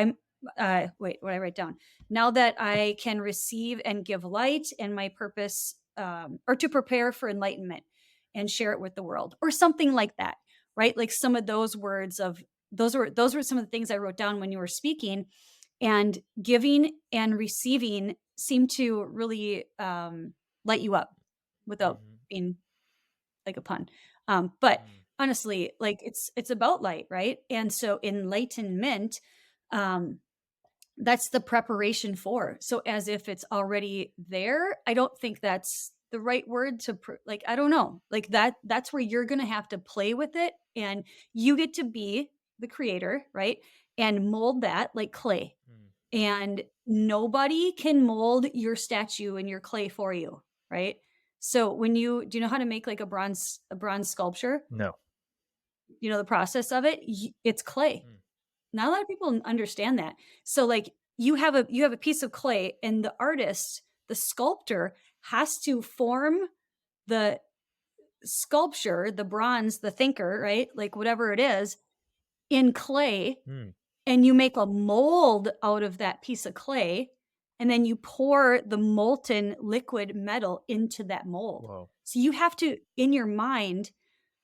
wait, what I write down now that I can receive and give light and my purpose, or to prepare for enlightenment and share it with the world or something like that. Right. Like some of those words those were some of the things I wrote down when you were speaking, and giving and receiving seem to really, light you up without being like a pun. But honestly, like it's about light. Right. And so enlightenment, that's the preparation for. So as if it's already there. I don't think that's the right word to like, I don't know, like that's where you're going to have to play with it. And you get to be the creator, right? And mold that like clay. And nobody can mold your statue and your clay for you, right? So do you know how to make like a bronze sculpture? No. You know the process of it? It's clay. Not a lot of people understand that. So like you have a piece of clay and the artist, the sculptor has to form the sculpture, the bronze, the thinker, right? Like whatever it is in clay, and you make a mold out of that piece of clay, and then you pour the molten liquid metal into that mold. Whoa. So you have to, in your mind,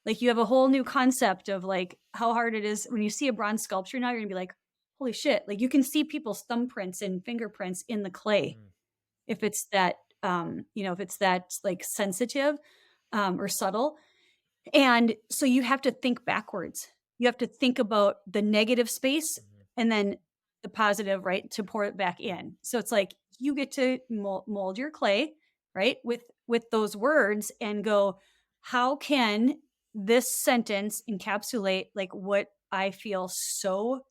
like you have a whole new concept of like how hard it is when you see a bronze sculpture. Now you're gonna be like, holy shit. Like you can see people's thumbprints and fingerprints in the clay. If it's that, if it's that like sensitive, or subtle. And so you have to think backwards. You have to think about the negative space and then the positive, right? To pour it back in. So it's like you get to mold your clay, right? With those words and go, how can this sentence encapsulate like what I feel so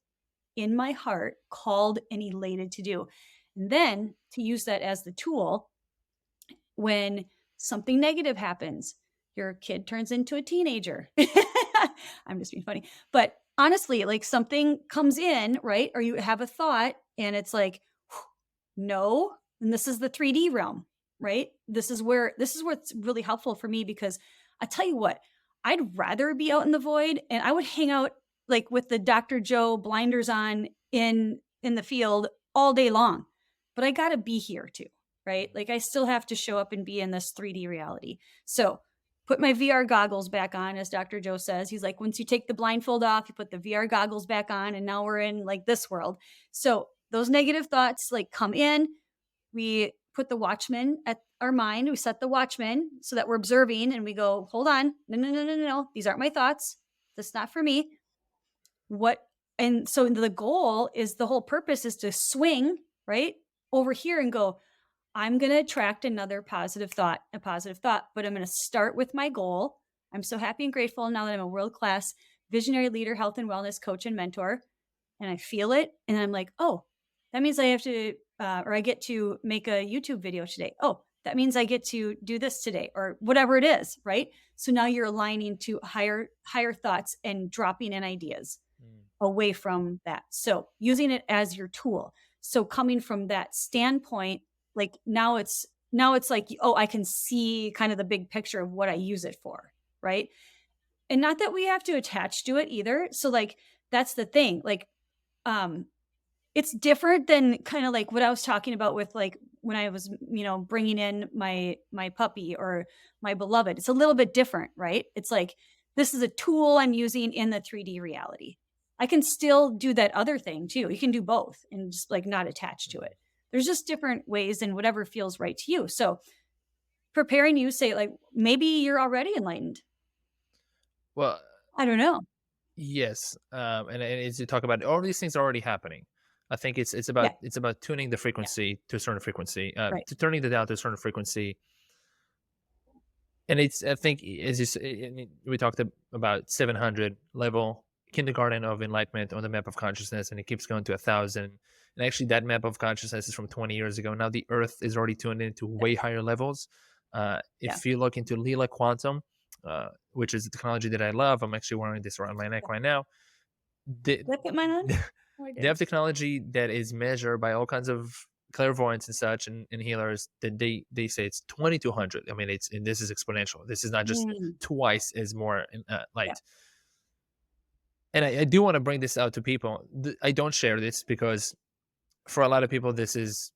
in my heart called and elated to do? And then to use that as the tool when something negative happens, your kid turns into a teenager. I'm just being funny. But honestly, like something comes in, right? Or you have a thought and it's like, no. And this is the 3D realm, right? This is what's really helpful for me, because I tell you what, I'd rather be out in the void, and I would hang out like with the Dr. Joe blinders on in the field all day long. But I got to be here too, right? Like I still have to show up and be in this 3D reality. So put my VR goggles back on, as Dr. Joe says. He's like, once you take the blindfold off, you put the VR goggles back on, and now we're in like this world. So those negative thoughts like come in. We put the watchman at our mind. We set the watchman so that we're observing, and we go, hold on. No. These aren't my thoughts. That's not for me. And so the goal is, the whole purpose is to swing right over here and go, I'm going to attract another positive thought, but I'm going to start with my goal. I'm so happy and grateful now that I'm a world-class visionary leader, health and wellness coach and mentor. And I feel it. And I'm like, oh, that means I have to, or I get to make a YouTube video today. Oh, that means I get to do this today, or whatever it is. Right. So now you're aligning to higher thoughts and dropping in ideas away from that. So using it as your tool. So coming from that standpoint, like now it's Now it's like, oh, I can see kind of the big picture of what I use it for, right? And not that we have to attach to it either. So like that's the thing. Like um it's different than kind of like what I was talking about with like when I was, bringing in my puppy or my beloved. It's a little bit different, right? It's like this is a tool I'm using in the 3D reality. I can still do that other thing too. You can do both and just like not attach to it. There's just different ways and whatever feels right to you. So preparing you say like maybe you're already enlightened. Well, I don't know. yes, and as you talk about all these things are already happening. I think Yeah. it's about tuning the Yeah. frequency to a certain frequency, Right. to turning the dial to a certain frequency. And it's, I think, as you we talked about 700 level kindergarten of enlightenment on the map of consciousness, and it keeps going to 1,000. And actually, that map of consciousness is from 20 years ago. Now the Earth is already tuned into Yeah. way higher levels. Yeah. If you look into Lila Quantum, which is the technology that I love, I'm actually wearing this around my neck right now. The, Did I put mine on? Oh, I they did. have technology that is measured by all kinds of clairvoyants and such, and healers that they say it's 2200. I mean, and this is exponential. This is not just Mm, twice as more yeah. light. And I do want to bring this out to people. I don't share this because for a lot of people this is,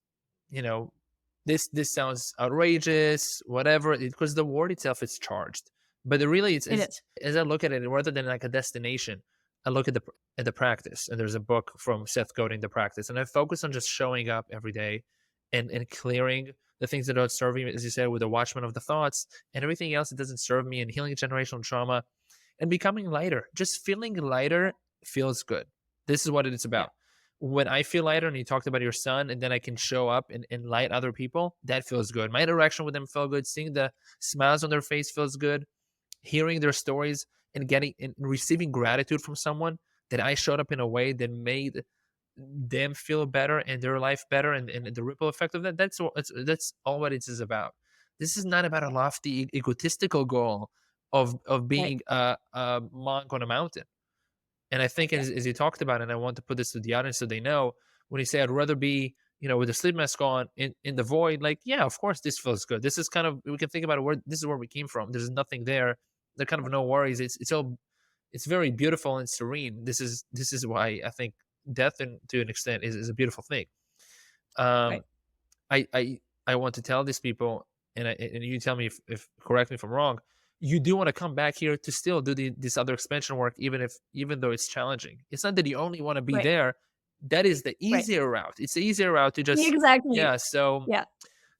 you know, this sounds outrageous, whatever, because the word itself is charged. But really, It is. as I look at it, rather than like a destination, I look at the practice. And there's a book from Seth Godin, The Practice, and I focus on just showing up every day and clearing the things that don't serve me, as you said, with the watchman of the thoughts and everything else that doesn't serve me, and healing generational trauma and becoming lighter. Just feeling lighter feels good. This is what it is Yeah. about. When I feel lighter, and you talked about your son, and then I can show up and light other people, that feels good. My interaction with them felt good. Seeing the smiles on their face feels good. Hearing their stories and getting and receiving gratitude from someone that I showed up in a way that made them feel better and their life better, and the ripple effect of that. That's all what it is about. This is not about a lofty egotistical goal of Right. being a monk on a mountain. And I think Yeah. as you talked about, and I want to put this to the audience so they know, when you say I'd rather be, with a sleep mask on in the void, like, yeah, of course this feels good. This is kind of, we can think about it, where this is where we came from. There's nothing there. There kind of Right. no worries. It's very beautiful and serene. This is why I think death, and to an extent, is a beautiful thing. Um Right. I want to tell these people, and you tell me if correct me if I'm wrong. You do want to come back here to still do this other expansion work, even though it's challenging. It's not that you only want to be Right. there. That is the Right. easier route. It's the easier route to just, Exactly. yeah. Yeah. So yeah,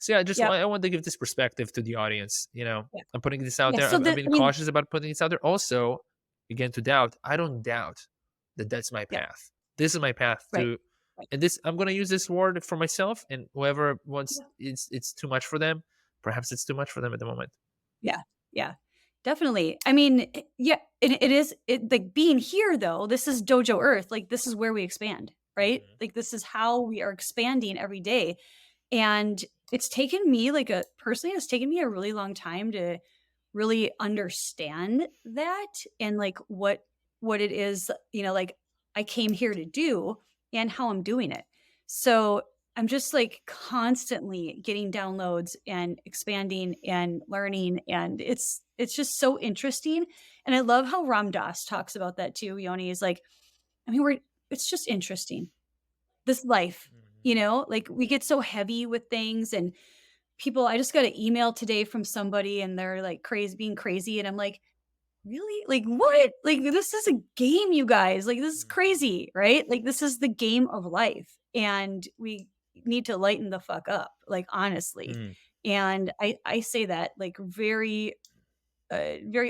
Yep. I want to give this perspective to the audience. Yeah. I'm putting this out Yeah. there. So I've the been I mean, cautious about putting this out there. Also, begin to doubt. I don't doubt that that's my yeah. path. This is my path Right. to, Right. and this, I'm going to use this word for myself, and whoever wants, Yeah. it's too much for them. Perhaps it's too much for them at the moment. Yeah. Yeah. Definitely. I mean, yeah, it is like being here though. This is Dojo Earth. Like this is where we expand, right? Mhm. Like this is how we are expanding every day. And it's taken me like a personally, it's taken me a really long time to really understand that and like what it is, like I came here to do and how I'm doing it. So I'm just like constantly getting downloads and expanding and learning, and it's just so interesting. And I love how Ram Dass talks about that too. Yoni is like, I mean, we're it's just interesting. This life, Mhm. like we get so heavy with things and people. I just got an email today from somebody and they're like crazy being crazy. And I'm like, really? Like, what? Like, this is a game, you guys. Like, this is Mhm. crazy, right? Like, this is the game of life. And we need to lighten the fuck up, like, honestly. Mhm. And I say that like very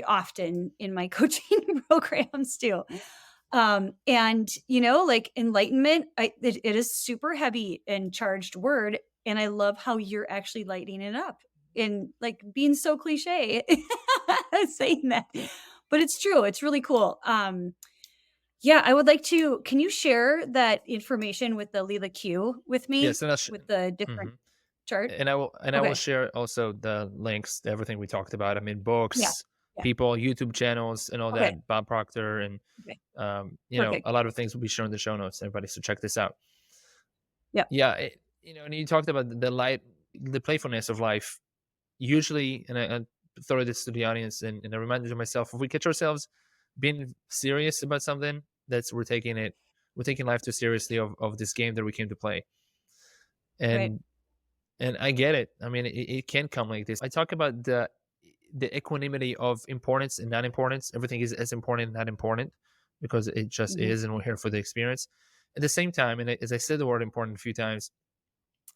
often in my coaching programs too. And like enlightenment, it is super heavy and charged word. And I love how you're actually lightening it up and like being so cliche saying that. But it's true. It's really cool. Yeah, I would like to. Can you share that information with the Lila Q with me Yes, and with the different mhm. chart? And I will Okay. share also the links to everything we talked about. I mean, Yeah. books, Yeah. people, YouTube channels, and all Okay. that. Bob Proctor, and Okay. Perfect. a lot of things will be shown in the show notes. Everybody, so check this out. Yep. Yeah, and you talked about the light. the playfulness of life usually, and I throw this to the audience, and I remind to myself, if we catch ourselves being serious about something, that's we're taking life too seriously of this game that we came to play. Right. And I get it. I mean, it can come like this. I talk about the equanimity of importance and non-importance. Everything is as important and not important because it just Mhm. is, and we're here for the experience. At the same time, and as I said the word important a few times,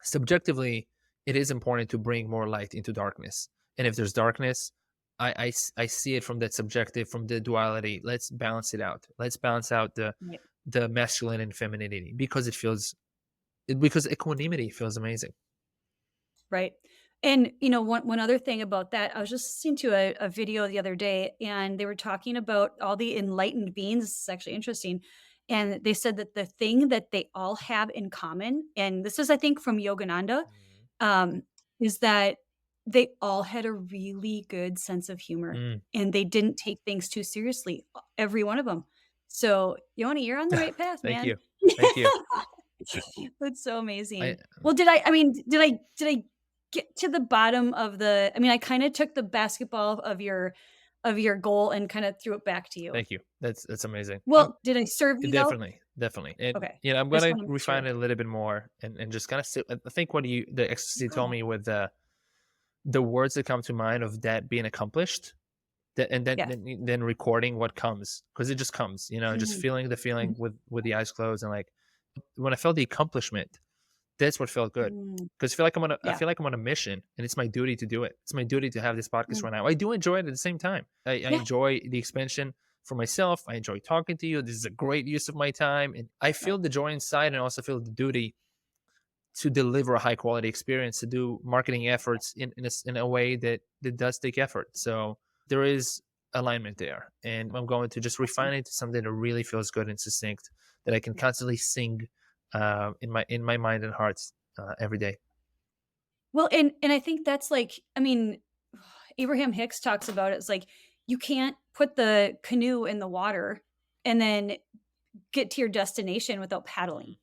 subjectively, it is important to bring more light into darkness. And if there's darkness, I see it from that subjective, from the duality. Let's balance it out. Let's balance out Right. the masculine and femininity because because equanimity feels amazing. Right. And one other thing about that, I was just listening to a video the other day, and they were talking about all the enlightened beings. This is actually interesting. And they said that the thing that they all have in common, and this is, I think, from Yogananda, Mhm. um, is that they all had a really good sense of humor, Mm. and they didn't take things too seriously, every one of them. So, Yoni, you're on the right path, Thank man. you. Thank you. That's so I amazing. Well, did I get to the bottom of I kinda took the basketball of your goal and kinda threw it back to you. Thank you. That's amazing. Well, did I serve you well? Definitely, definitely. And Okay. I'm I just gonna wanna make refine sure. it a little bit more and just kind of sit. I think what the exercise you told Yeah. me with the words that come to mind of that being accomplished, that and Yeah. then recording what comes, because it just comes, just Mhm. feeling the feeling Mhm. with the eyes closed, and like when I felt the accomplishment, that's what felt good. Mm. Because I Yeah. feel like I'm on a mission, and it's my duty to do it. It's my duty to have this podcast Mm. right now. I do enjoy it at the same time. I Yeah. enjoy the expansion for myself. I enjoy talking to you. This is a great use of my time, and I feel Right. the joy inside, and also feel the duty to deliver a high quality experience, to do marketing efforts in a way that does take effort. So there is alignment there, and I'm going to just refine Awesome. it to something that really feels good and succinct, that I can constantly sing in my mind and heart every day. Well, and I think that's like, Abraham Hicks talks about it. It's like you can't put the canoe in the water and then get to your destination without paddling, Mhm.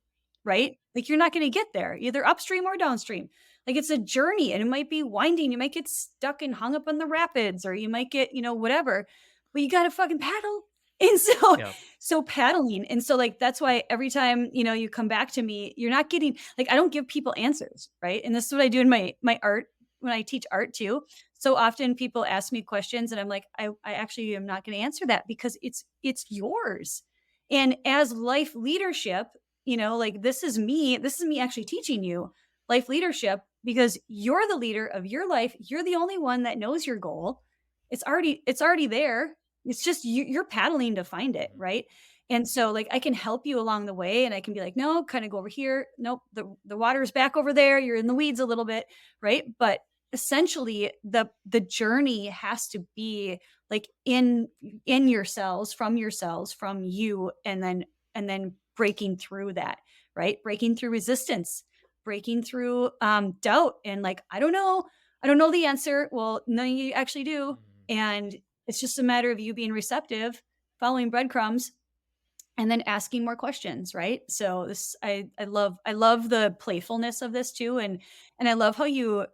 right? Like you're not going to get there either upstream or downstream. Like it's a journey and it might be winding. You might get stuck and hung up on the rapids or you might get, whatever, but you got to fucking paddle. And Yeah. so paddling. And so like, that's why every time, you come back to me, you're not getting like, I don't give people answers. Right. And this is what I do in my art when I teach art too. So often people ask me questions and I'm like, I actually am not going to answer that because it's yours. And as life leadership, like this is me actually teaching you life leadership because you're the leader of your life. You're the only one that knows your goal. It's already there. It's just you're paddling to find it, Mhm. right? And so like I can help you along the way and I can be like, no, kind of go over here. Nope, the water is back over there. You're in the weeds a little bit, right? But essentially the journey has to be like in yourselves from you and then breaking through that, right? Breaking through resistance, breaking through doubt and like I don't know the answer. Well, no, you actually do. Mhm. And it's just a matter of you being receptive, following breadcrumbs, and then asking more questions, right? So this I love the playfulness of this too. And I love how you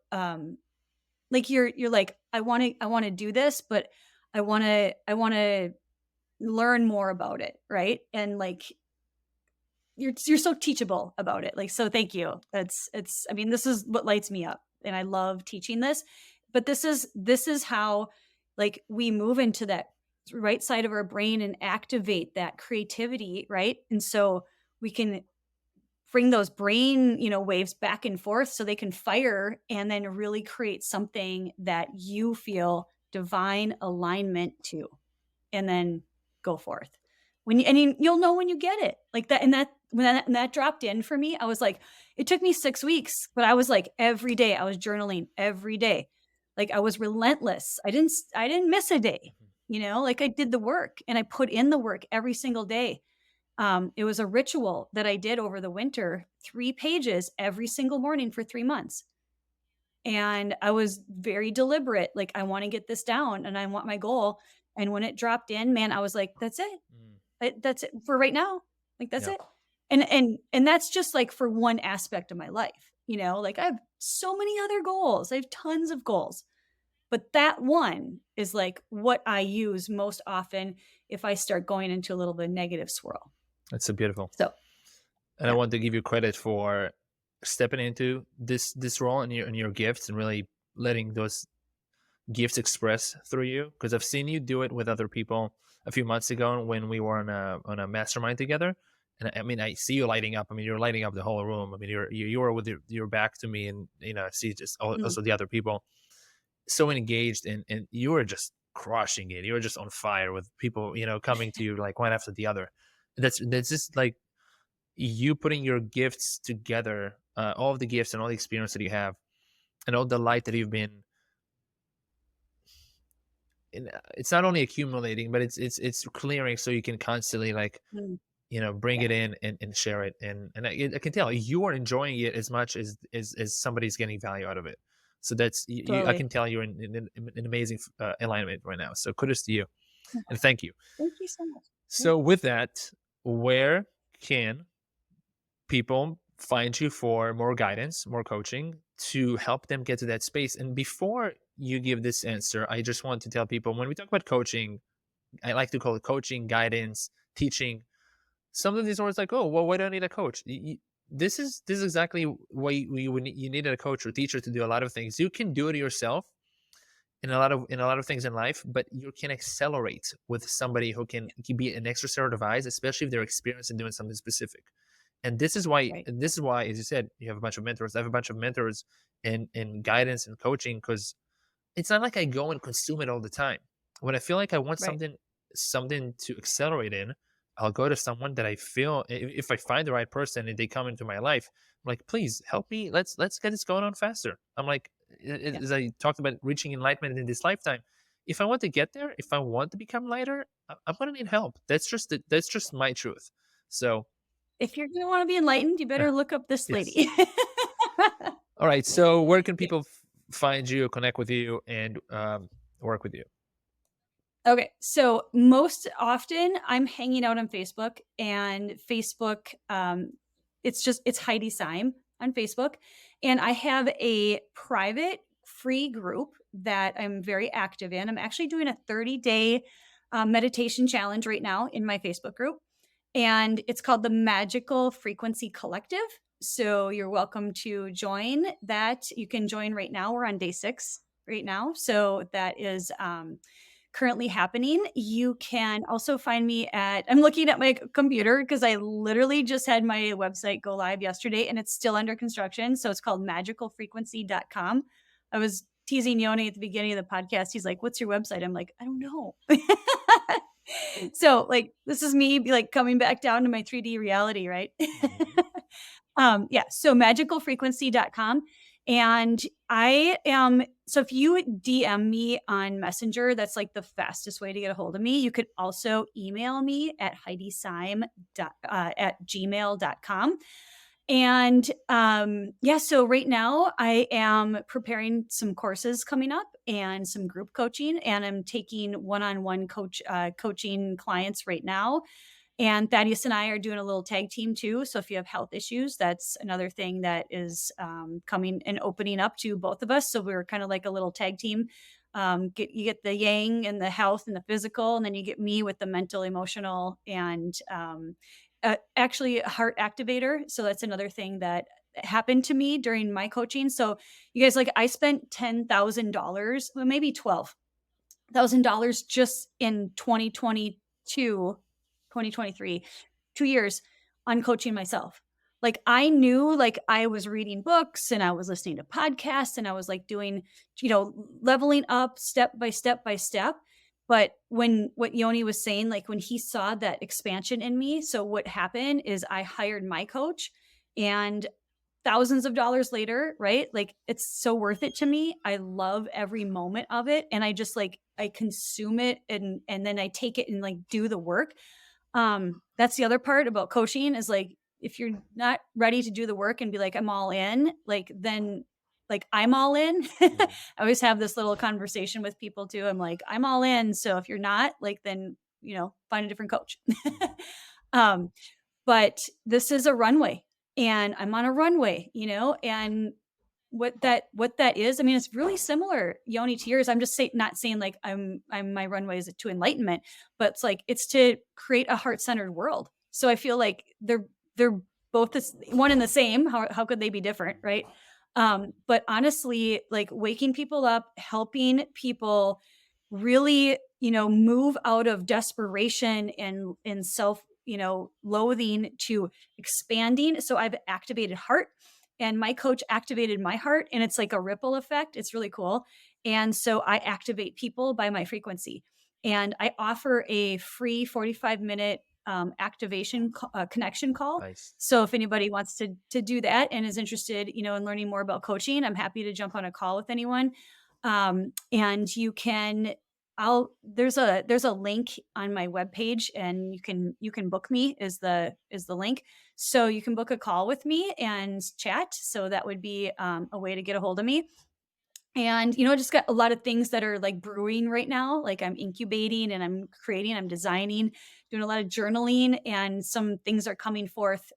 like you're like, I wanna do this, but I wanna learn more about it, right? And like you're so teachable about it. Like, so thank you. This is what lights me up. And I love teaching this. But this is how like we move into that right side of our brain and activate that creativity, right? And so we can bring those brain, waves back and forth so they can fire and then really create something that you feel divine alignment to and then go forth. You'll know when you get it. Like that and that when that dropped in for me, I was like it took me 6 weeks, but I was like every day I was journaling every day. Like I was relentless. I didn't miss a day. Mhm. Like I did the work and I put in the work every single day. It was a ritual that I did over the winter, 3 pages every single morning for 3 months. And I was very deliberate, like, I wanna get this down and I want my goal. And when it dropped in, man, I was like, "That's it. Mm. That's it for right now. Like, that's Yeah. it." And that's just like for one aspect of my life, you know, like I have so many other goals. I have tons of goals. But that one is like what I use most often if I start going into a little bit of negative swirl. That's so beautiful. So, And I yeah. want to give you credit for stepping into this role and your gifts and really letting those gifts express through you, because I've seen you do it with other people a few months ago when we were on a mastermind together. And I mean, I see you lighting up. I mean, you're lighting up the whole room. I mean, you were with your back to me, and I see just Mhm. also the other people so engaged, and you were just crushing it. You were just on fire with people, coming to you like one after the other. That's just like you putting your gifts together, all of the gifts and all the experience that you have, and all the light that you've been it's not only accumulating, but it's clearing, so you can constantly like Mm. bring Yeah, it in and share it, and I can tell you are enjoying it as much as somebody's getting value out of it. So that's I totally. can tell you're in amazing alignment right now. So kudos to you and thank you. Thank you so much. Yeah. So with that, where can people find you for more guidance, more coaching to help them get to that space? And before you give this answer, I just want to tell people, when we talk about coaching, I like to call it coaching, guidance, teaching. Some of these words like, oh, well, why do I need a coach? This is exactly why you need a coach or teacher to do a lot of things. You can do it yourself in a lot of things in life, but you can accelerate with somebody who can be an extra set of eyes, especially if they're experienced in doing something specific. And Right. this is why, as you said, you have a bunch of mentors. I have a bunch of mentors in guidance and coaching, because it's not like I go and consume it all the time. When I feel like I want Right. something to accelerate in, I'll go to someone that I feel, if I find the right person and they come into my life, I'm like, please help me. Let's get this going on faster. I'm like, Yeah. as I talked about reaching enlightenment in this lifetime. If I want to get there, if I want to become lighter, I'm gonna need help. That's just my truth. So If you're gonna wanna be enlightened, you better look up this yes. lady. All right. So where can Yeah. people find you, connect with you, and work with you? Okay, so most often I'm hanging out on Facebook, and Facebook, it's Heidi Sime on Facebook, and I have a private free group that I'm very active in. I'm actually doing a 30-day meditation challenge right now in my Facebook group, and it's called the Magical Frequency Collective. So you're welcome to join that. You can join right now. We're on day 6 right now, so that is currently happening. You can also find me at I'm looking at my computer because I literally just had my website go live yesterday and it's still under construction. So it's called magicalfrequency.com. I was teasing Yoni at the beginning of the podcast. He's like, "What's your website?" I'm like, "I don't know." So like this is me like coming back down to my 3D reality, right? Mhm. Yeah, so magicalfrequency.com. And I am, so if you DM me on Messenger, that's like the fastest way to get a hold of me. You could also email me at at gmail.com. And yeah, so right now I am preparing some courses coming up and some group coaching, and I'm taking one-on-one coaching clients right now. And Thaddeus and I are doing a little tag team too. So if you have health issues, that's another thing that is coming and opening up to both of us. So we're kind of like a little tag team. You get the yang and the health and the physical, and then you get me with the mental, emotional, and actually a heart activator. So that's another thing that happened to me during my coaching. So you guys, like I spent $10,000, well, maybe $12,000 just in 2022, 2023, 2 years on coaching myself. Like I knew like I was reading books and I was listening to podcasts and I was like doing, leveling up step by step by step. But when what Yoni was saying, like when he saw that expansion in me, so what happened is I hired my coach, and thousands of dollars later, right? Like it's so worth it to me. I love every moment of it, and I just like I consume it, and then I take it and like do the work. That's the other part about coaching is like if you're not ready to do the work and be like I'm all in, like then like I'm all in. I Mhm. always have this little conversation with people too. I'm like I'm all in, so if you're not, like then, find a different coach. Mhm. um but this is a runway, and I'm on a runway, and what that is, I mean, it's really similar, Yoni, to yours. I'm just not saying like I'm my runway is to enlightenment, but it's to create a heart-centered world. So I feel like they're both this one and the same. How could they be different, right? But honestly, like waking people up, helping people really, move out of desperation and self, loathing to expanding. So I've activated heart, and my coach activated my heart, and it's like a ripple effect. It's really cool. And so I activate people by my frequency, and I offer a free 45-minute activation connection call. Nice. So if anybody wants to do that and is interested, in learning more about coaching, I'm happy to jump on a call with anyone. And you can, there's a link on my webpage, and you can book me is the link. So you can book a call with me and chat. So that would be a way to get a hold of me. And, I just got a lot of things that are like brewing right now. Like I'm incubating and I'm creating, I'm designing, doing a lot of journaling, and some things are coming forth,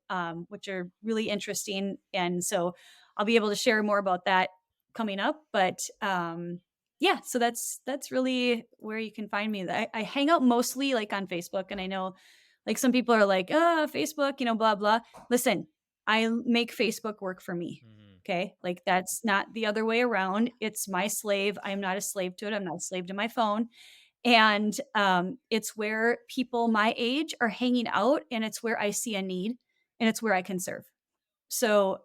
which are really interesting. And so I'll be able to share more about that coming up. But yeah, so that's really where you can find me. I hang out mostly like on Facebook, and I know like some people are like, Facebook, blah, blah. Listen, I make Facebook work for me. Okay. Like that's not the other way around. It's my slave. I'm not a slave to it. I'm not a slave to my phone. And it's where people my age are hanging out, and it's where I see a need, and it's where I can serve. So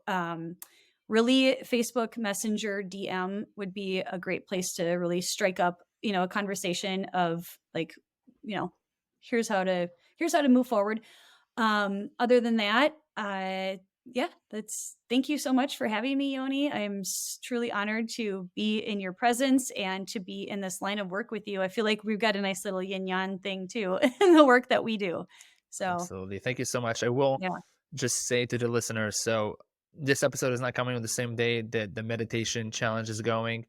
really Facebook Messenger DM would be a great place to really strike up, a conversation of like, here's how to move forward. Other than that, yeah, thank you so much for having me, Yoni. I'm truly honored to be in your presence and to be in this line of work with you. I feel like we've got a nice little yin yang thing too in the work that we do. So absolutely. Thank you so much. I will just say to the listeners, so this episode is not coming on the same day that the meditation challenge is going.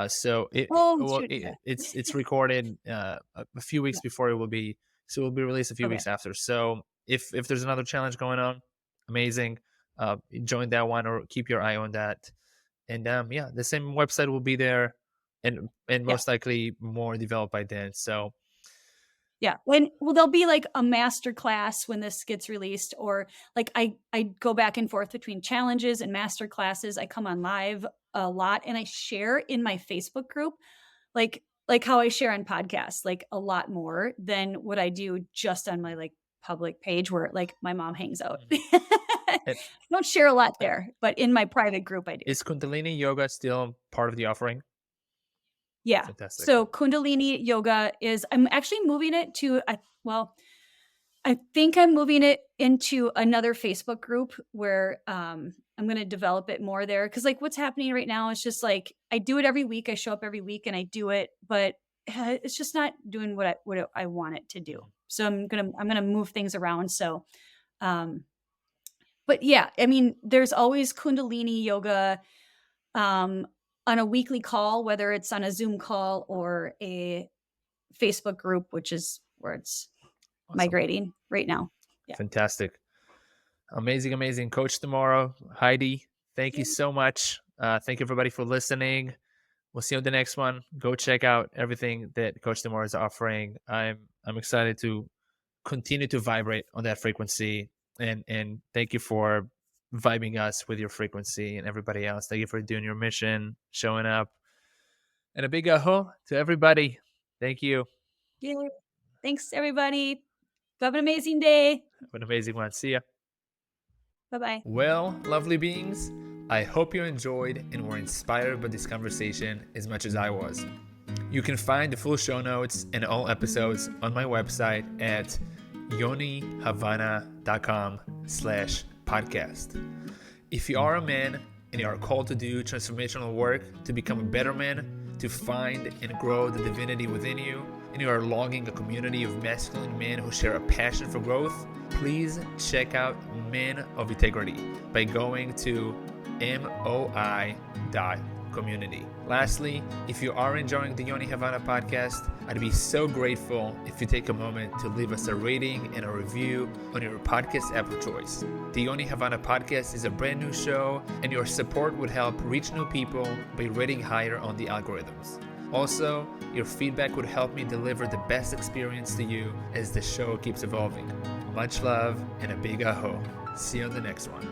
So it's recorded a few weeks before it will be, so it will be released a few weeks after. So if there's another challenge going on, amazing. Join that one or keep your eye on that. And the same website will be there, and most likely more developed by then. So yeah, there'll be like a master class when this gets released, or like I go back and forth between challenges and master classes. I come on live a lot, and I share in my Facebook group, like how I share on podcasts, like a lot more than what I do just on my like public page where like my mom hangs out. I don't share a lot there, but in my private group I do. Is Kundalini yoga still part of the offering? Yeah. Fantastic. So Kundalini yoga I'm actually moving it to, I think I'm moving it into another Facebook group where I'm going to develop it more there. Cause like what's happening right now is just like, I do it every week. I show up every week and I do it, but it's just not doing what I want it to do. So I'm going to move things around. So, but yeah, I mean, there's always Kundalini yoga, on a weekly call, whether it's on a Zoom call or a Facebook group, which is where it's migrating right now. Yeah. Fantastic. Amazing. Coach Tomorrow, Heidi, thank you so much. Thank you everybody for listening. We'll see you on the next one. Go check out everything that Coach Tomorrow is offering. I'm excited to continue to vibrate on that frequency, and thank you for vibing us with your frequency, and everybody else. Thank you for doing your mission, showing up, and a big aho to everybody. Thank you. Yeah. Thanks everybody. Have an amazing day. Have an amazing one. See ya. Bye-bye. Well, lovely beings, I hope you enjoyed and were inspired by this conversation as much as I was. You can find the full show notes and all episodes on my website at yonihavana.com/podcast. If you are a man and you are called to do transformational work to become a better man, to find and grow the divinity within you, and you are longing a community of masculine men who share a passion for growth, please check out Men of Integrity by going to moi.co. community. Lastly, if you are enjoying the Yoni Havana podcast, I'd be so grateful if you take a moment to leave us a rating and a review on your podcast app of choice. The Yoni Havana podcast is a brand new show, and your support would help reach new people by rating higher on the algorithms. Also, your feedback would help me deliver the best experience to you as the show keeps evolving. Much love and a big aho. See you on the next one.